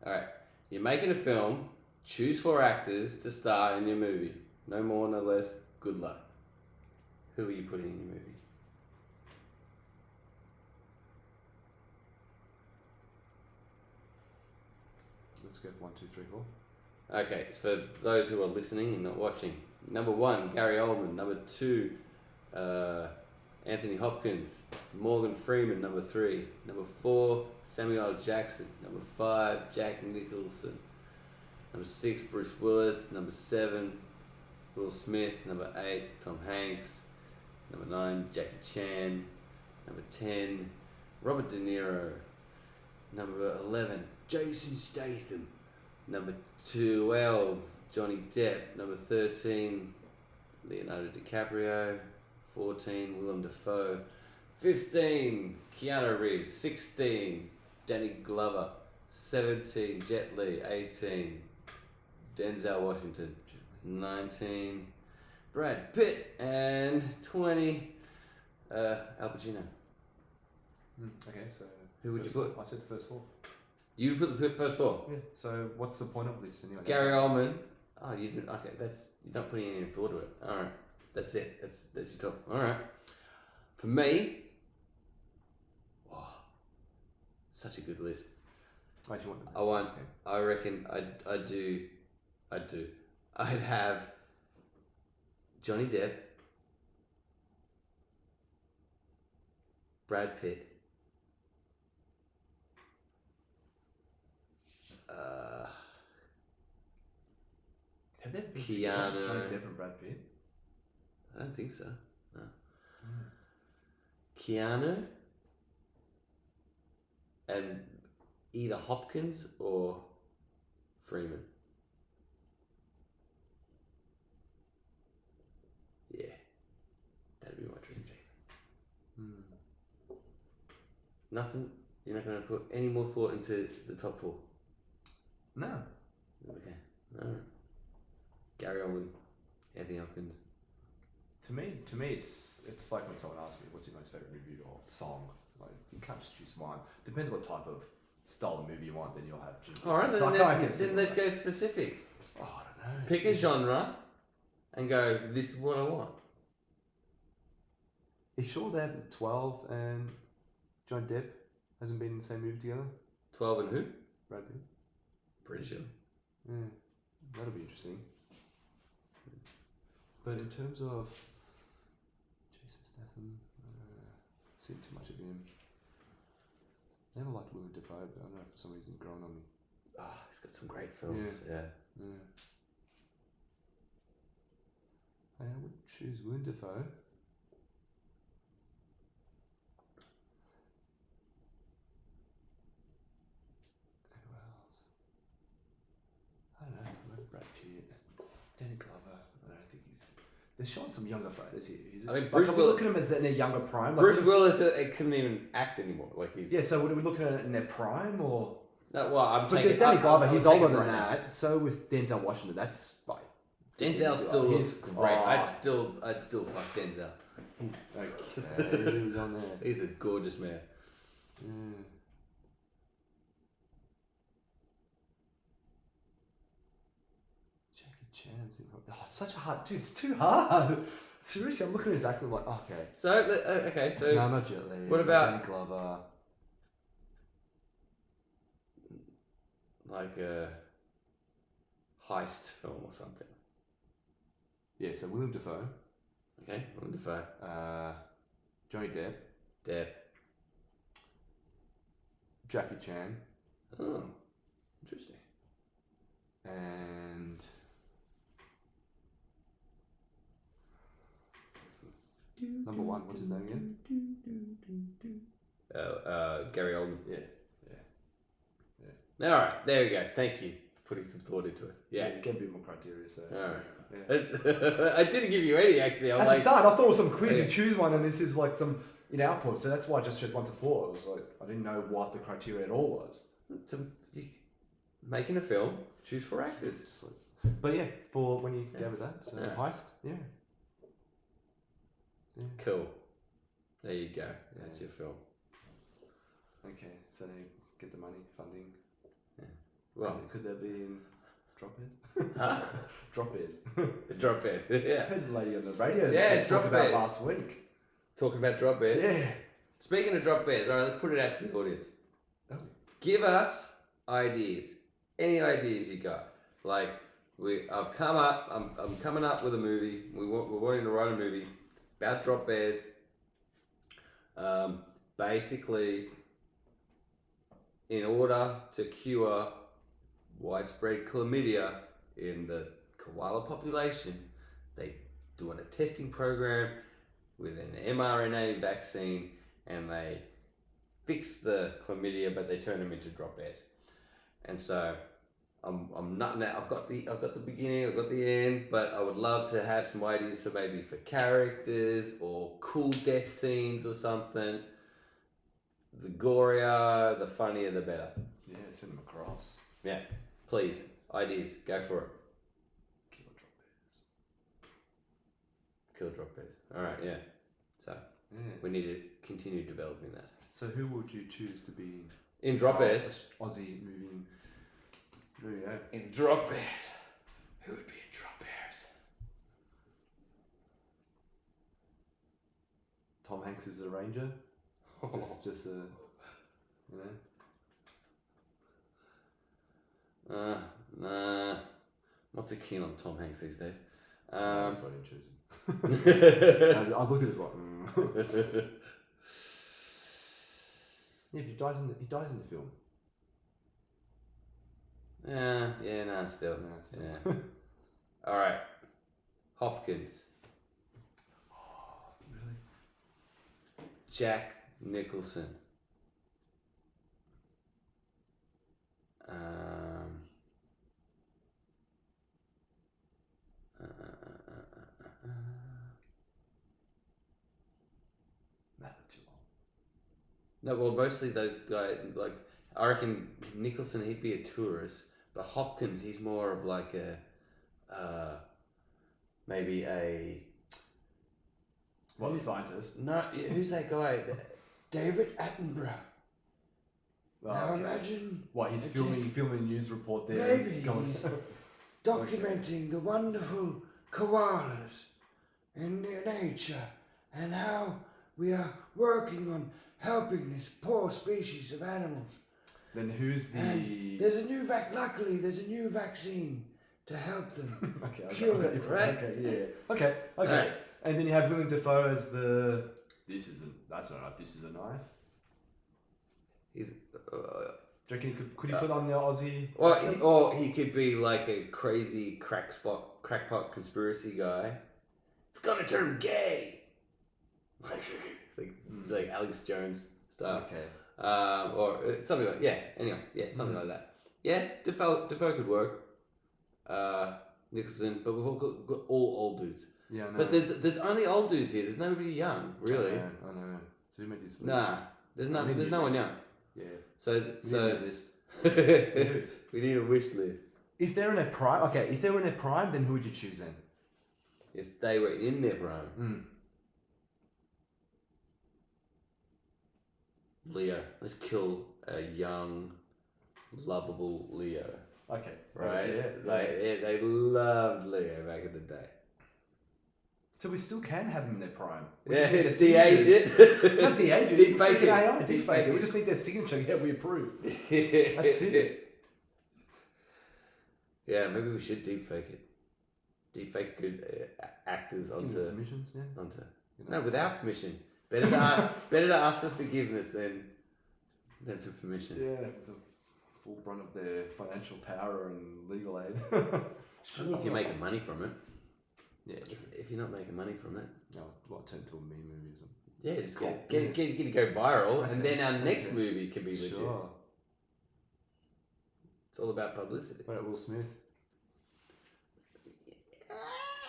all right. You're making a film. Choose 4 actors to star in your movie. No more, no less. Good luck. Who are you putting in your movie? Let's go 1, 2, 3, 4. Okay, so for those who are listening and not watching, number 1, Gary Oldman. Number 2, Anthony Hopkins. Morgan Freeman, number 3. Number 4, Samuel L. Jackson. Number 5, Jack Nicholson. Number 6, Bruce Willis. Number 7, Will Smith. Number 8, Tom Hanks. Number 9, Jackie Chan. Number 10, Robert De Niro. Number 11, Jason Statham. Number 12, Johnny Depp. Number 13, Leonardo DiCaprio. 14, Willem Dafoe. 15, Keanu Reeves. 16, Danny Glover. 17, Jet Li. 18, Denzel Washington. 19, Brad Pitt. And 20, Al Pacino. Okay, so who would you put? I said the first 4. You put the first 4? Yeah. So what's the point of this anyway? Gary Oldman. Oh, you didn't. Okay, you're not putting any thought to it. All right, that's it. That's your top. All right. For me, such a good list. What do you want? I want. Okay. I reckon. I'd do. I'd have Johnny Depp, Brad Pitt, have there been Keanu. Johnny Depp and Brad Pitt? I don't think so. No. Keanu and either Hopkins or Freeman. Yeah, that'd be my dream team. Nothing. You're not going to put any more thought into the top 4. No. Okay. All right. Gary Oldman, Anthony Hopkins. To me, it's like when someone asks me, "What's your most favorite movie or song?" Like you can't just choose one. Depends what type of style of movie you want. Then you'll have. All right. So then let's go specific. Oh, I don't know. Pick a genre, and go. This is what I want. Are you sure that 12 and Johnny Depp hasn't been in the same movie together? 12 and who? Brad Pitt. Pretty sure. Yeah, that'll be interesting. But in terms of Jason Statham, seen too much of him. Never liked Willem Dafoe, but I don't know, for some reason growing on me. Oh, he's got some great films. Yeah. I would choose Willem Dafoe. Who else? I don't know. Maybe Brad Pitt, Danny Glover. I don't think he's. They're showing some younger fighters here. I mean, Bruce Willis. Looking at him as in their younger prime. Bruce Willis couldn't even act anymore. Like he's. Yeah. So are we looking at it in their prime or? No, well, I'm taking. Because Danny Glover, he's older than right that. now. So with Denzel Washington, that's like. Denzel still looks great. Oh. I'd still fuck Denzel. He's okay. Who's on there? He's a gorgeous man. Jackie Chan's in. Oh, it's such a hard dude. It's too hard. Seriously, I'm looking at his acting like, okay. So no, not Jet Li. What about Danny Glover? Like a heist film or something. Yeah, so Willem Dafoe. Okay, Willem Dafoe. Johnny Depp. Depp. Jackie Chan. Oh, interesting. And number 1, what's his name again? Gary Oldman. Yeah. All right, there we go. Thank you for putting some thought into it. Yeah, you get a bit more criteria. So. All right. Yeah. I didn't give you any actually. At the start, I thought it was some quiz. You choose one, and this is like some in output. So that's why I just chose 1 to 4. It was like I didn't know what the criteria at all was. Making a film, choose 4 actors. Just like, but yeah, for when you go with that, so Heist, yeah. Cool. There you go. That's your film. Okay, so they get the money, funding. Yeah. Well, could there be in Drophead? Huh? Drophead. Drophead. Yeah. I heard the lady on the radio. Yeah, just talk about Drophead. last week. Talking about drop bears. Yeah. Speaking of drop bears, all right, let's put it out to the audience. Oh. Give us ideas. Any ideas you got? Like I'm coming up with a movie. We're wanting to write a movie about drop bears. Basically, in order to cure widespread chlamydia in the koala population, they doing a testing program with an mRNA vaccine, and they fix the chlamydia, but they turn them into drop bears. And so I'm nutting out. I've got the beginning, I've got the end, but I would love to have some ideas for maybe for characters or cool death scenes or something. The gorier, the funnier, the better. Yeah, send them across. Yeah, please, ideas, go for it. Kill drop bears. All right, yeah. So we need to continue developing that. So who would you choose to be in drop bears? Aussie moving. Yeah. In drop bears, who would be in drop bears? Tom Hanks is a ranger. Just a, you know. Nah, not too keen on Tom Hanks these days. That's why I didn't choose him. I looked at it as well. Yeah, but he dies in the film. Still. Yeah. All right, Hopkins. Oh, really? Jack Nicholson. No, well, mostly those guys, like, I reckon Nicholson, he'd be a tourist, but Hopkins, he's more of like a, maybe a... What, the scientist? No, who's that guy? David Attenborough. Oh, Now okay. imagine... What, he's filming a news report there? Maybe Going- he's documenting the wonderful koalas in their nature and how we are working on helping this poor species of animals. Then who's the... And there's a new luckily there's a new vaccine to help them cure it, right? Okay, yeah. Okay. Right. And then you have Willem Dafoe as the... That's not a knife, this is a knife. He's... Do you reckon could he put on the Aussie... Well, accent? or he could be like a crazy crackpot conspiracy guy. It's gonna turn gay! like Alex Jones stuff. Okay. Or something like something like that. Yeah, Defoe could work. Nicholson, but we've all got all old dudes. Yeah, I know. But there's only old dudes here. There's nobody young, really. I know. So who made this list? Nah, there's no one young. Yeah. So we need a wish list. If they're in their prime, if they were in their prime, then who would you choose then? If they were in their prime. Leo. Let's kill a young, lovable Leo. Okay. Right? Yeah. They loved Leo back in the day. So we still can have them in their prime. Yeah, de-age it. Not de-age it. Deep fake it. AI, deep fake it. We just need their signature. Yeah, we approve. That's it. Yeah, maybe we should deep fake it. Deep fake good actors onto permissions. Yeah. No, without permission. Better to ask for forgiveness than for permission. Yeah, with the full brunt of their financial power and legal aid. Only if you're making money from it. Yeah, if you're not making money from it. No, what turn to a meme movie or something. Yeah, just get to go viral, and then our next movie can be legit. Sure. It's all about publicity. What about Will Smith?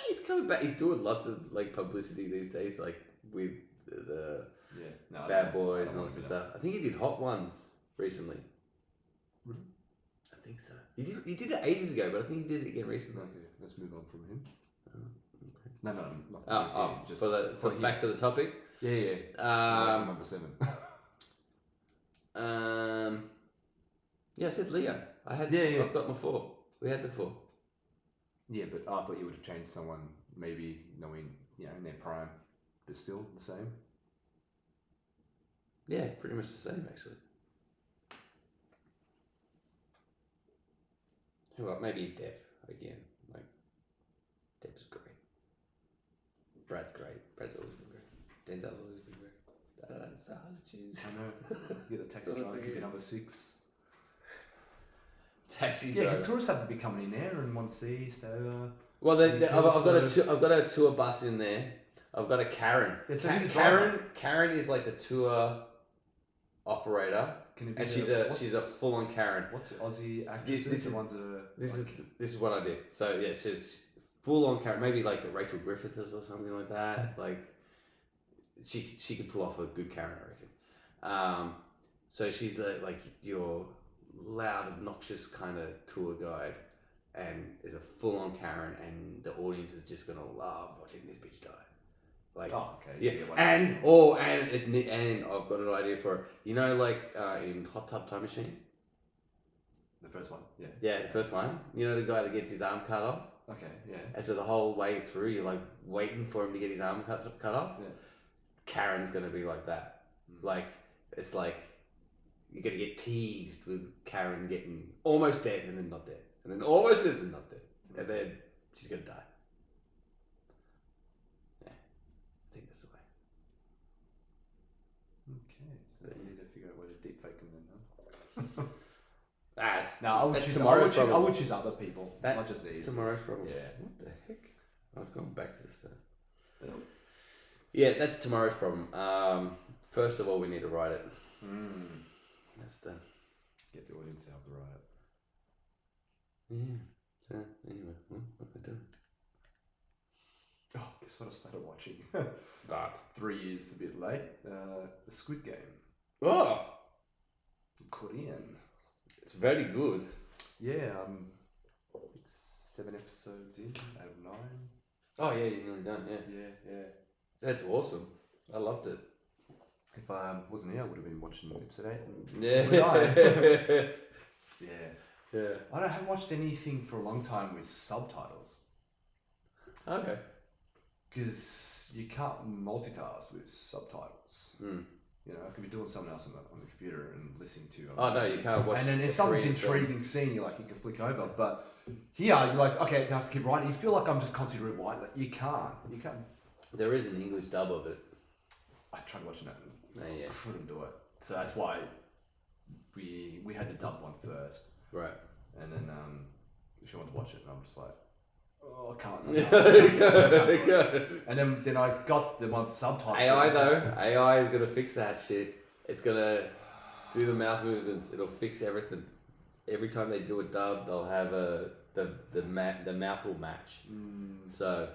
He's coming back. He's doing lots of like publicity these days, like with the No, Bad I Boys don't and all wanna this do stuff. I think he did Hot Ones recently. Really? I think so. He did it ages ago, but I think he did it again recently. Okay, let's move on from him. Okay. No, not just for back to the topic. Yeah. Number 7. Yeah, I said Leo. I've got my 4. We had the 4. Yeah, but I thought you would have changed someone, maybe knowing, in their prime, but still the same. Yeah, pretty much the same actually. Well, maybe Depp again. Like, Depp's great. Brad's great. Brad's always been great. Denzel's always been great. It's so hard to choose. I know. You get the taxi driver, could be number 6. Taxi Yeah, driver. because tourists have to be coming in there and want to see, stay over. Well, I've got a tour bus in there. I've got a Karen. Yeah, so who's the driver? Karen is like the tour operator, and she's a full on Karen. What's the Aussie actresses? This is what I did. So yeah, she's full on Karen. Maybe like a Rachel Griffiths or something like that. Like she could pull off a good Karen, I reckon. So she's like your loud, obnoxious kind of tour guide, and is a full on Karen, and the audience is just gonna love watching this bitch die. Like, yeah, and I've got an idea for it. You know, like in Hot Tub Time Machine. The first one, yeah. Yeah, the first one. You know the guy that gets his arm cut off. Okay, yeah. And so the whole way through, you're like waiting for him to get his arm cut off. Yeah. Karen's gonna be like that. Like it's like you're gonna get teased with Karen getting almost dead and then not dead, and then almost dead and not dead, and then she's gonna die. I think that's the way. Okay, so you need to figure out where to deep fake them then, huh? I would choose other people. That's not just these. tomorrow's problem. Yeah. What the heck? I was going back to this. Yeah, that's tomorrow's problem. First of all, we need to write it. That's the... Get the audience to help to write it. Yeah. So, anyway, what am I doing? Oh, guess what I started watching? But 3 years a bit late. The Squid Game. Oh! Korean. It's very good. Yeah, I think 7 episodes in out of 9. Oh yeah, you're nearly done, yeah. Yeah. That's awesome. I loved it. If I wasn't here, I would have been watching episode 8. Yeah. Yeah. I haven't watched anything for a long time with subtitles. Okay. Because you can't multitask with subtitles. You know, I could be doing something else on the computer and listening to. Oh no, you can't watch. And then if something's intriguing scene, you can flick over. But here, you're like, okay, I have to keep writing. You feel like I'm just constantly rewinding. Like, you can't. There is an English dub of it. I tried watching it and yeah. couldn't do it. So that's why we had the dub one first. Right. And then she wanted to watch it, and I'm just like, oh, I can't. And then I got the one subtitle. AI is gonna fix that shit. It's gonna do the mouth movements. It'll fix everything. Every time they do a dub, they'll have the mouth will match. So,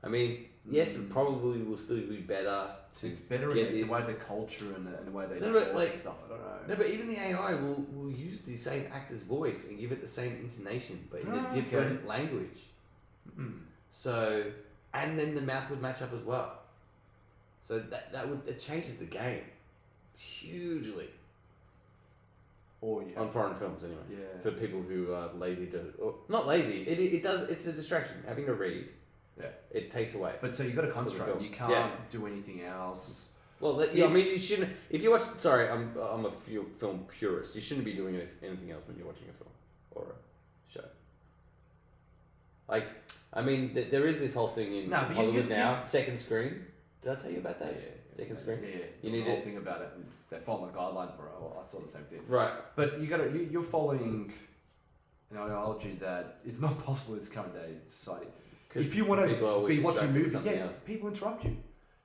I mean, yes, it probably will still be better. It's better in the way the culture and the way they talk and stuff. I don't know. No, but even the AI will use the same actor's voice and give it the same intonation, but in a different language. So, and then the mouth would match up as well. So it changes the game hugely. Or on foreign films anyway. Yeah. For people who are lazy or not lazy, it does. It's a distraction. Having to read. Yeah. It takes away. But so you got to concentrate. You can't do anything else. Well, I mean, you shouldn't. If you watch, sorry, I'm a film purist. You shouldn't be doing anything else when you're watching a film or a show. Like, I mean, there is this whole thing in Hollywood now. Second screen. Did I tell you about that? Yeah. Second screen. Yeah. You need the whole thing about it. And they follow the guideline for it. I saw the same thing. Right. But you're following an ideology that is not possible in this current day society. If you want to be watching a movie, people interrupt you.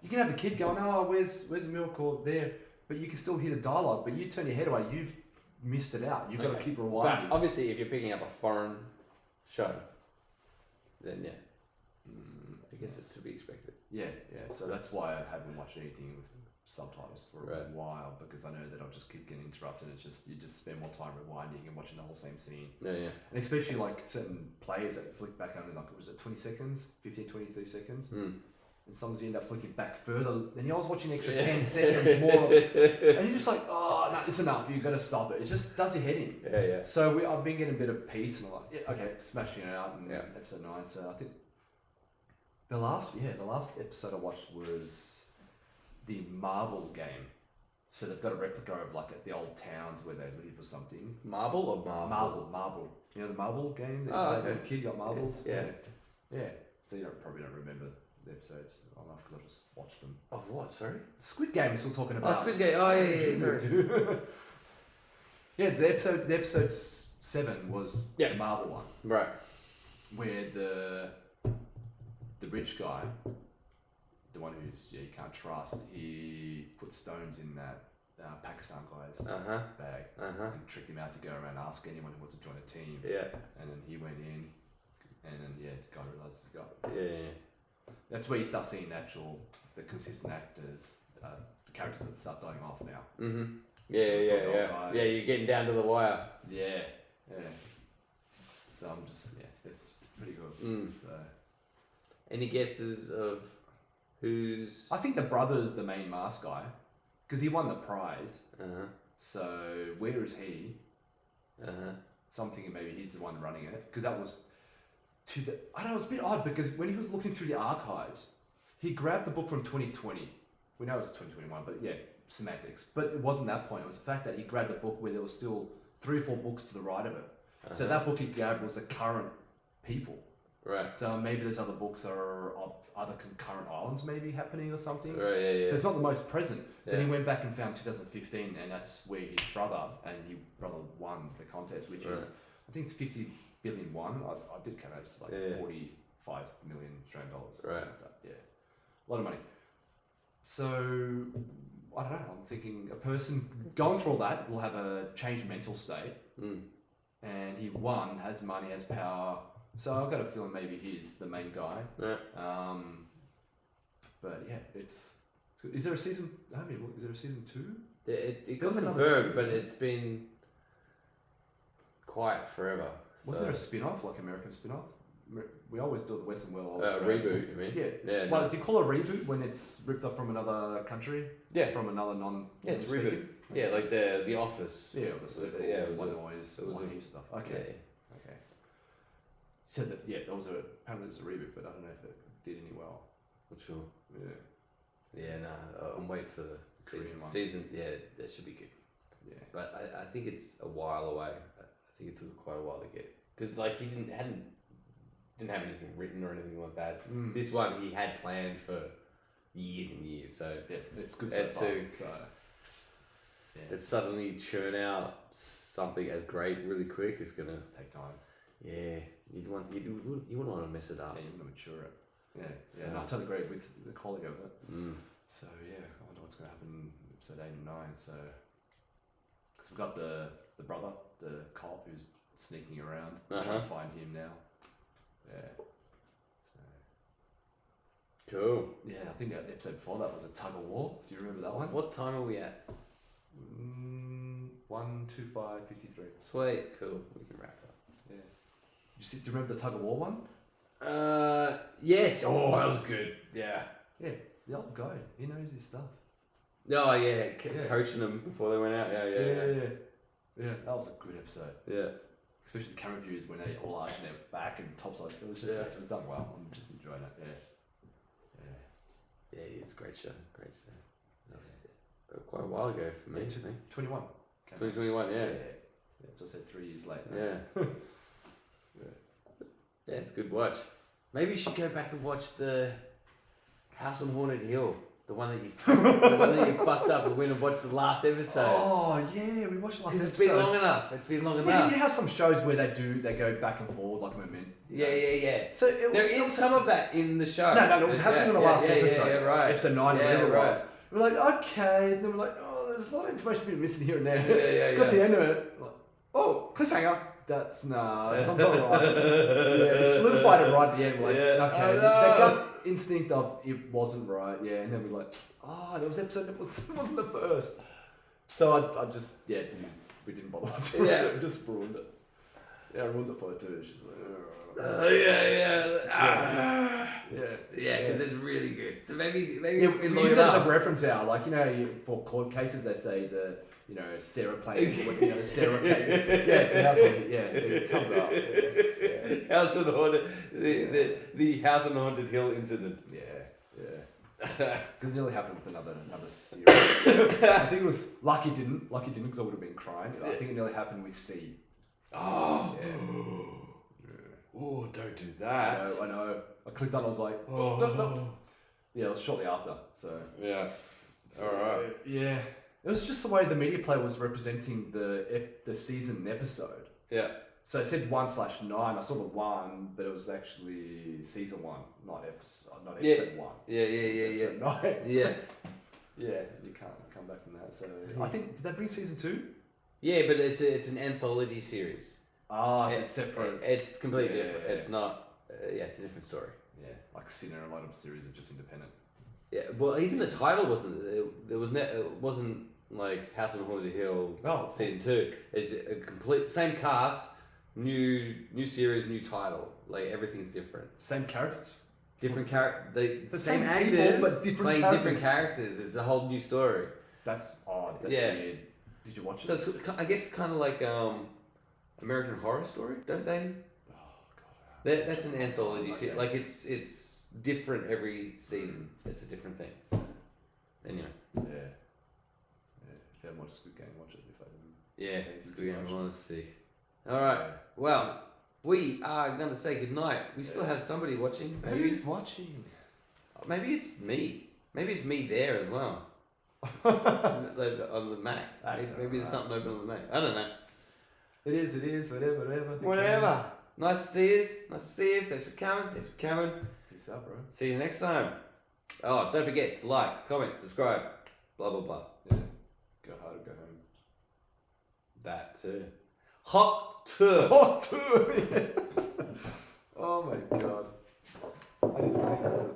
You can have the kid going, "Oh, where's the milk?" or there, but you can still hear the dialogue. But you turn your head away, you've missed it out. You've got to keep rewinding. But obviously, if you're picking up a foreign show, then I guess it's to be expected. Yeah. So that's why I haven't watched anything with subtitles for a while, because I know that I'll just keep getting interrupted. It's just, you just spend more time rewinding and watching the whole same scene. Yeah. And especially like certain players that flick back only like, was it 20 seconds? 15, 20, 30 seconds? And sometimes you end up flicking back further. And I was watching an extra 10 seconds more. And you're just like, oh, no, it's enough. You've got to stop it. It just does your head in. Yeah. So I've been getting a bit of peace, and I'm like, yeah, okay, smashing it out in episode 9. So I think the last episode I watched was the Marvel game. So they've got a replica of like the old towns where they live or something. Marble or Marvel? Marvel. You know the Marvel game? The kid got marbles? Yeah. So you probably don't remember the episodes enough because I just watched them. Of what, sorry? Squid Game we're still talking about. Oh, Squid Game. Oh, yeah. Sorry. Yeah, the episode 7 was the Marvel one. Right. Where the rich guy, the one who's you can't trust, he put stones in that Pakistan guy's bag and tricked him out to go around and ask anyone who wants to join a team. Yeah. And then he went in, and then the guy realized the guy. Yeah. That's where you start seeing the consistent actors, the characters that start dying off now. Mm-hmm. Yeah. You're getting down to the wire. Yeah. So I'm just it's pretty good. So. Any guesses of who's? I think the brother's the main mask guy, because he won the prize. So where is he? So I'm thinking maybe he's the one running it, because that was I don't know, it's a bit odd because when he was looking through the archives, he grabbed the book from 2020. We know it's 2021, but semantics. But it wasn't that point. It was the fact that he grabbed the book where there was still 3 or 4 books to the right of it. So that book he grabbed was the current people. Right. So maybe there's other books are of other concurrent islands maybe happening or something. Right, yeah. So it's not the most present. Then he went back and found 2015, and that's where his brother won the contest, which is, I think it's 50 billion won. I did count it, it's like 45 million Australian dollars. Something like that. Yeah. A lot of money. So, I don't know, I'm thinking a person going through all that will have a changed mental state. And he won, has money, has power. So I've got a feeling maybe he's the main guy. But yeah, it's... Is there a season... is there a season 2? It got confirmed, but it's been quiet forever. Was there a spin-off, like American spin-off? We always do the Western World. Reboot, you mean? Yeah. Well, do you call it a reboot when it's ripped off from another country? Yeah. From another non... Yeah, it's a reboot. Yeah, like the Office. Yeah, or the Circle. Yeah, it was One Noise. It was a heap of stuff. Okay. Okay. So that apparently it's a reboot, but I don't know if it did any well. Not sure. Yeah. Yeah, I'm waiting for the season. Yeah, that should be good. Yeah. But I think it's a while away. I think it took quite a while to get, because like he didn't have anything written or anything like that. This one he had planned for years and years. So yeah, it's good. To suddenly churn out something as great really quick is gonna take time. Yeah, you wouldn't want to mess it up. Yeah, you want to mature it. Yeah, no, I totally agree with the quality of it. So yeah, I wonder what's going to happen in episode 8 and 9. So, because we've got the brother, the cop who's sneaking around, trying to find him now. Yeah. So. Cool. Yeah, I think that episode before that was a tug of war. Do you remember that one? What time are we at? 1:25:53. Sweet, cool. We can wrap up. Yeah. Do you remember the tug of war one? Yes. Oh, that was good. Yeah. Yeah, the old guy. He knows his stuff. Oh yeah, coaching them before they went out. Yeah, that was a good episode. Yeah. Especially the camera views when they all arch their back and topside. It was just it was done well. I'm just enjoying it. Yeah, it's a great show. Great show. That was quite a while ago for me. 21. 2021. Yeah. So I said 3 years later. Yeah. Yeah, it's a good watch. Maybe you should go back and watch the House on Haunted Hill. The one that you fucked up and went and watched the last episode. Oh yeah, we watched the last episode. It's been long enough. It's been long enough. Yeah, you know how some shows where they go back and forward like a moment. Yeah. So there is some of that in the show. No, it was happening in the last episode. Yeah, right. Episode 9, whatever it was. We're like, okay. And then we're like, oh, there's a lot of information being missing here and there. Got to the end of it. Like, oh, cliffhanger. That's not alright. It solidified it right at the end. We're like, okay. instinct of it wasn't right, yeah, and then we're like, there was an episode that wasn't the first. So I just, we didn't bother watching it. We just ruined it. Yeah, I ruined it for her too. She's like, because it's really good. So maybe we load use it it as a up. reference now. Like, for court cases, they say Sarah plays, Sarah case. Yeah, it's a household. Yeah, it comes up. Yeah. House on Haunted, the House on Haunted Hill incident. Yeah. Because it nearly happened with another series. I think it was Lucky didn't because I would have been crying. I think it nearly happened with C. Oh. Yeah. Oh, don't do that. I know. I clicked on it, I was like, no. Yeah, it was shortly after, so. Yeah. Alright. Yeah. It was just the way the media player was representing the season episode. Yeah. So it said 1/9. I saw the 1, but it was actually season 1, not episode 1. Yeah. Episode 9. Yeah. Yeah, you can't come back from that. So I think, did they bring season 2? Yeah, but it's an anthology series. So it's separate. It's completely different. Yeah. It's not. It's a different story. Yeah, like Sinner, a lot of series are just independent. Yeah, well, even the title wasn't. It wasn't like House on Haunted Hill season 2. It's a complete same cast, new series, new title. Like everything's different. Same characters. Different character. The same same actors, people, but different playing characters. different characters. It's a whole new story. That's odd. That's weird. Did you watch it? So it's, I guess kind of like American Horror Story, don't they? Oh god. That's an anthology series. Like it's different every season. It's a different thing. Anyway. Yeah. If you haven't watched Squid Game, watch it. If I didn't. Yeah, say Squid too Game. much. Let's see. All right. Well, we are going to say goodnight. We still have somebody watching. Maybe he's watching. Maybe it's me. Maybe it's me there as well. On the Mac. Maybe there's something open on the Mac. I don't know. It is. Whatever. Whatever. Nice to see you. Thanks for coming. Peace out, bro. See you next time. Oh, don't forget to like, comment, subscribe, blah, blah, blah. Yeah. Go hard or go home. That too. Hot too. Hot too. Oh my god. I didn't like that.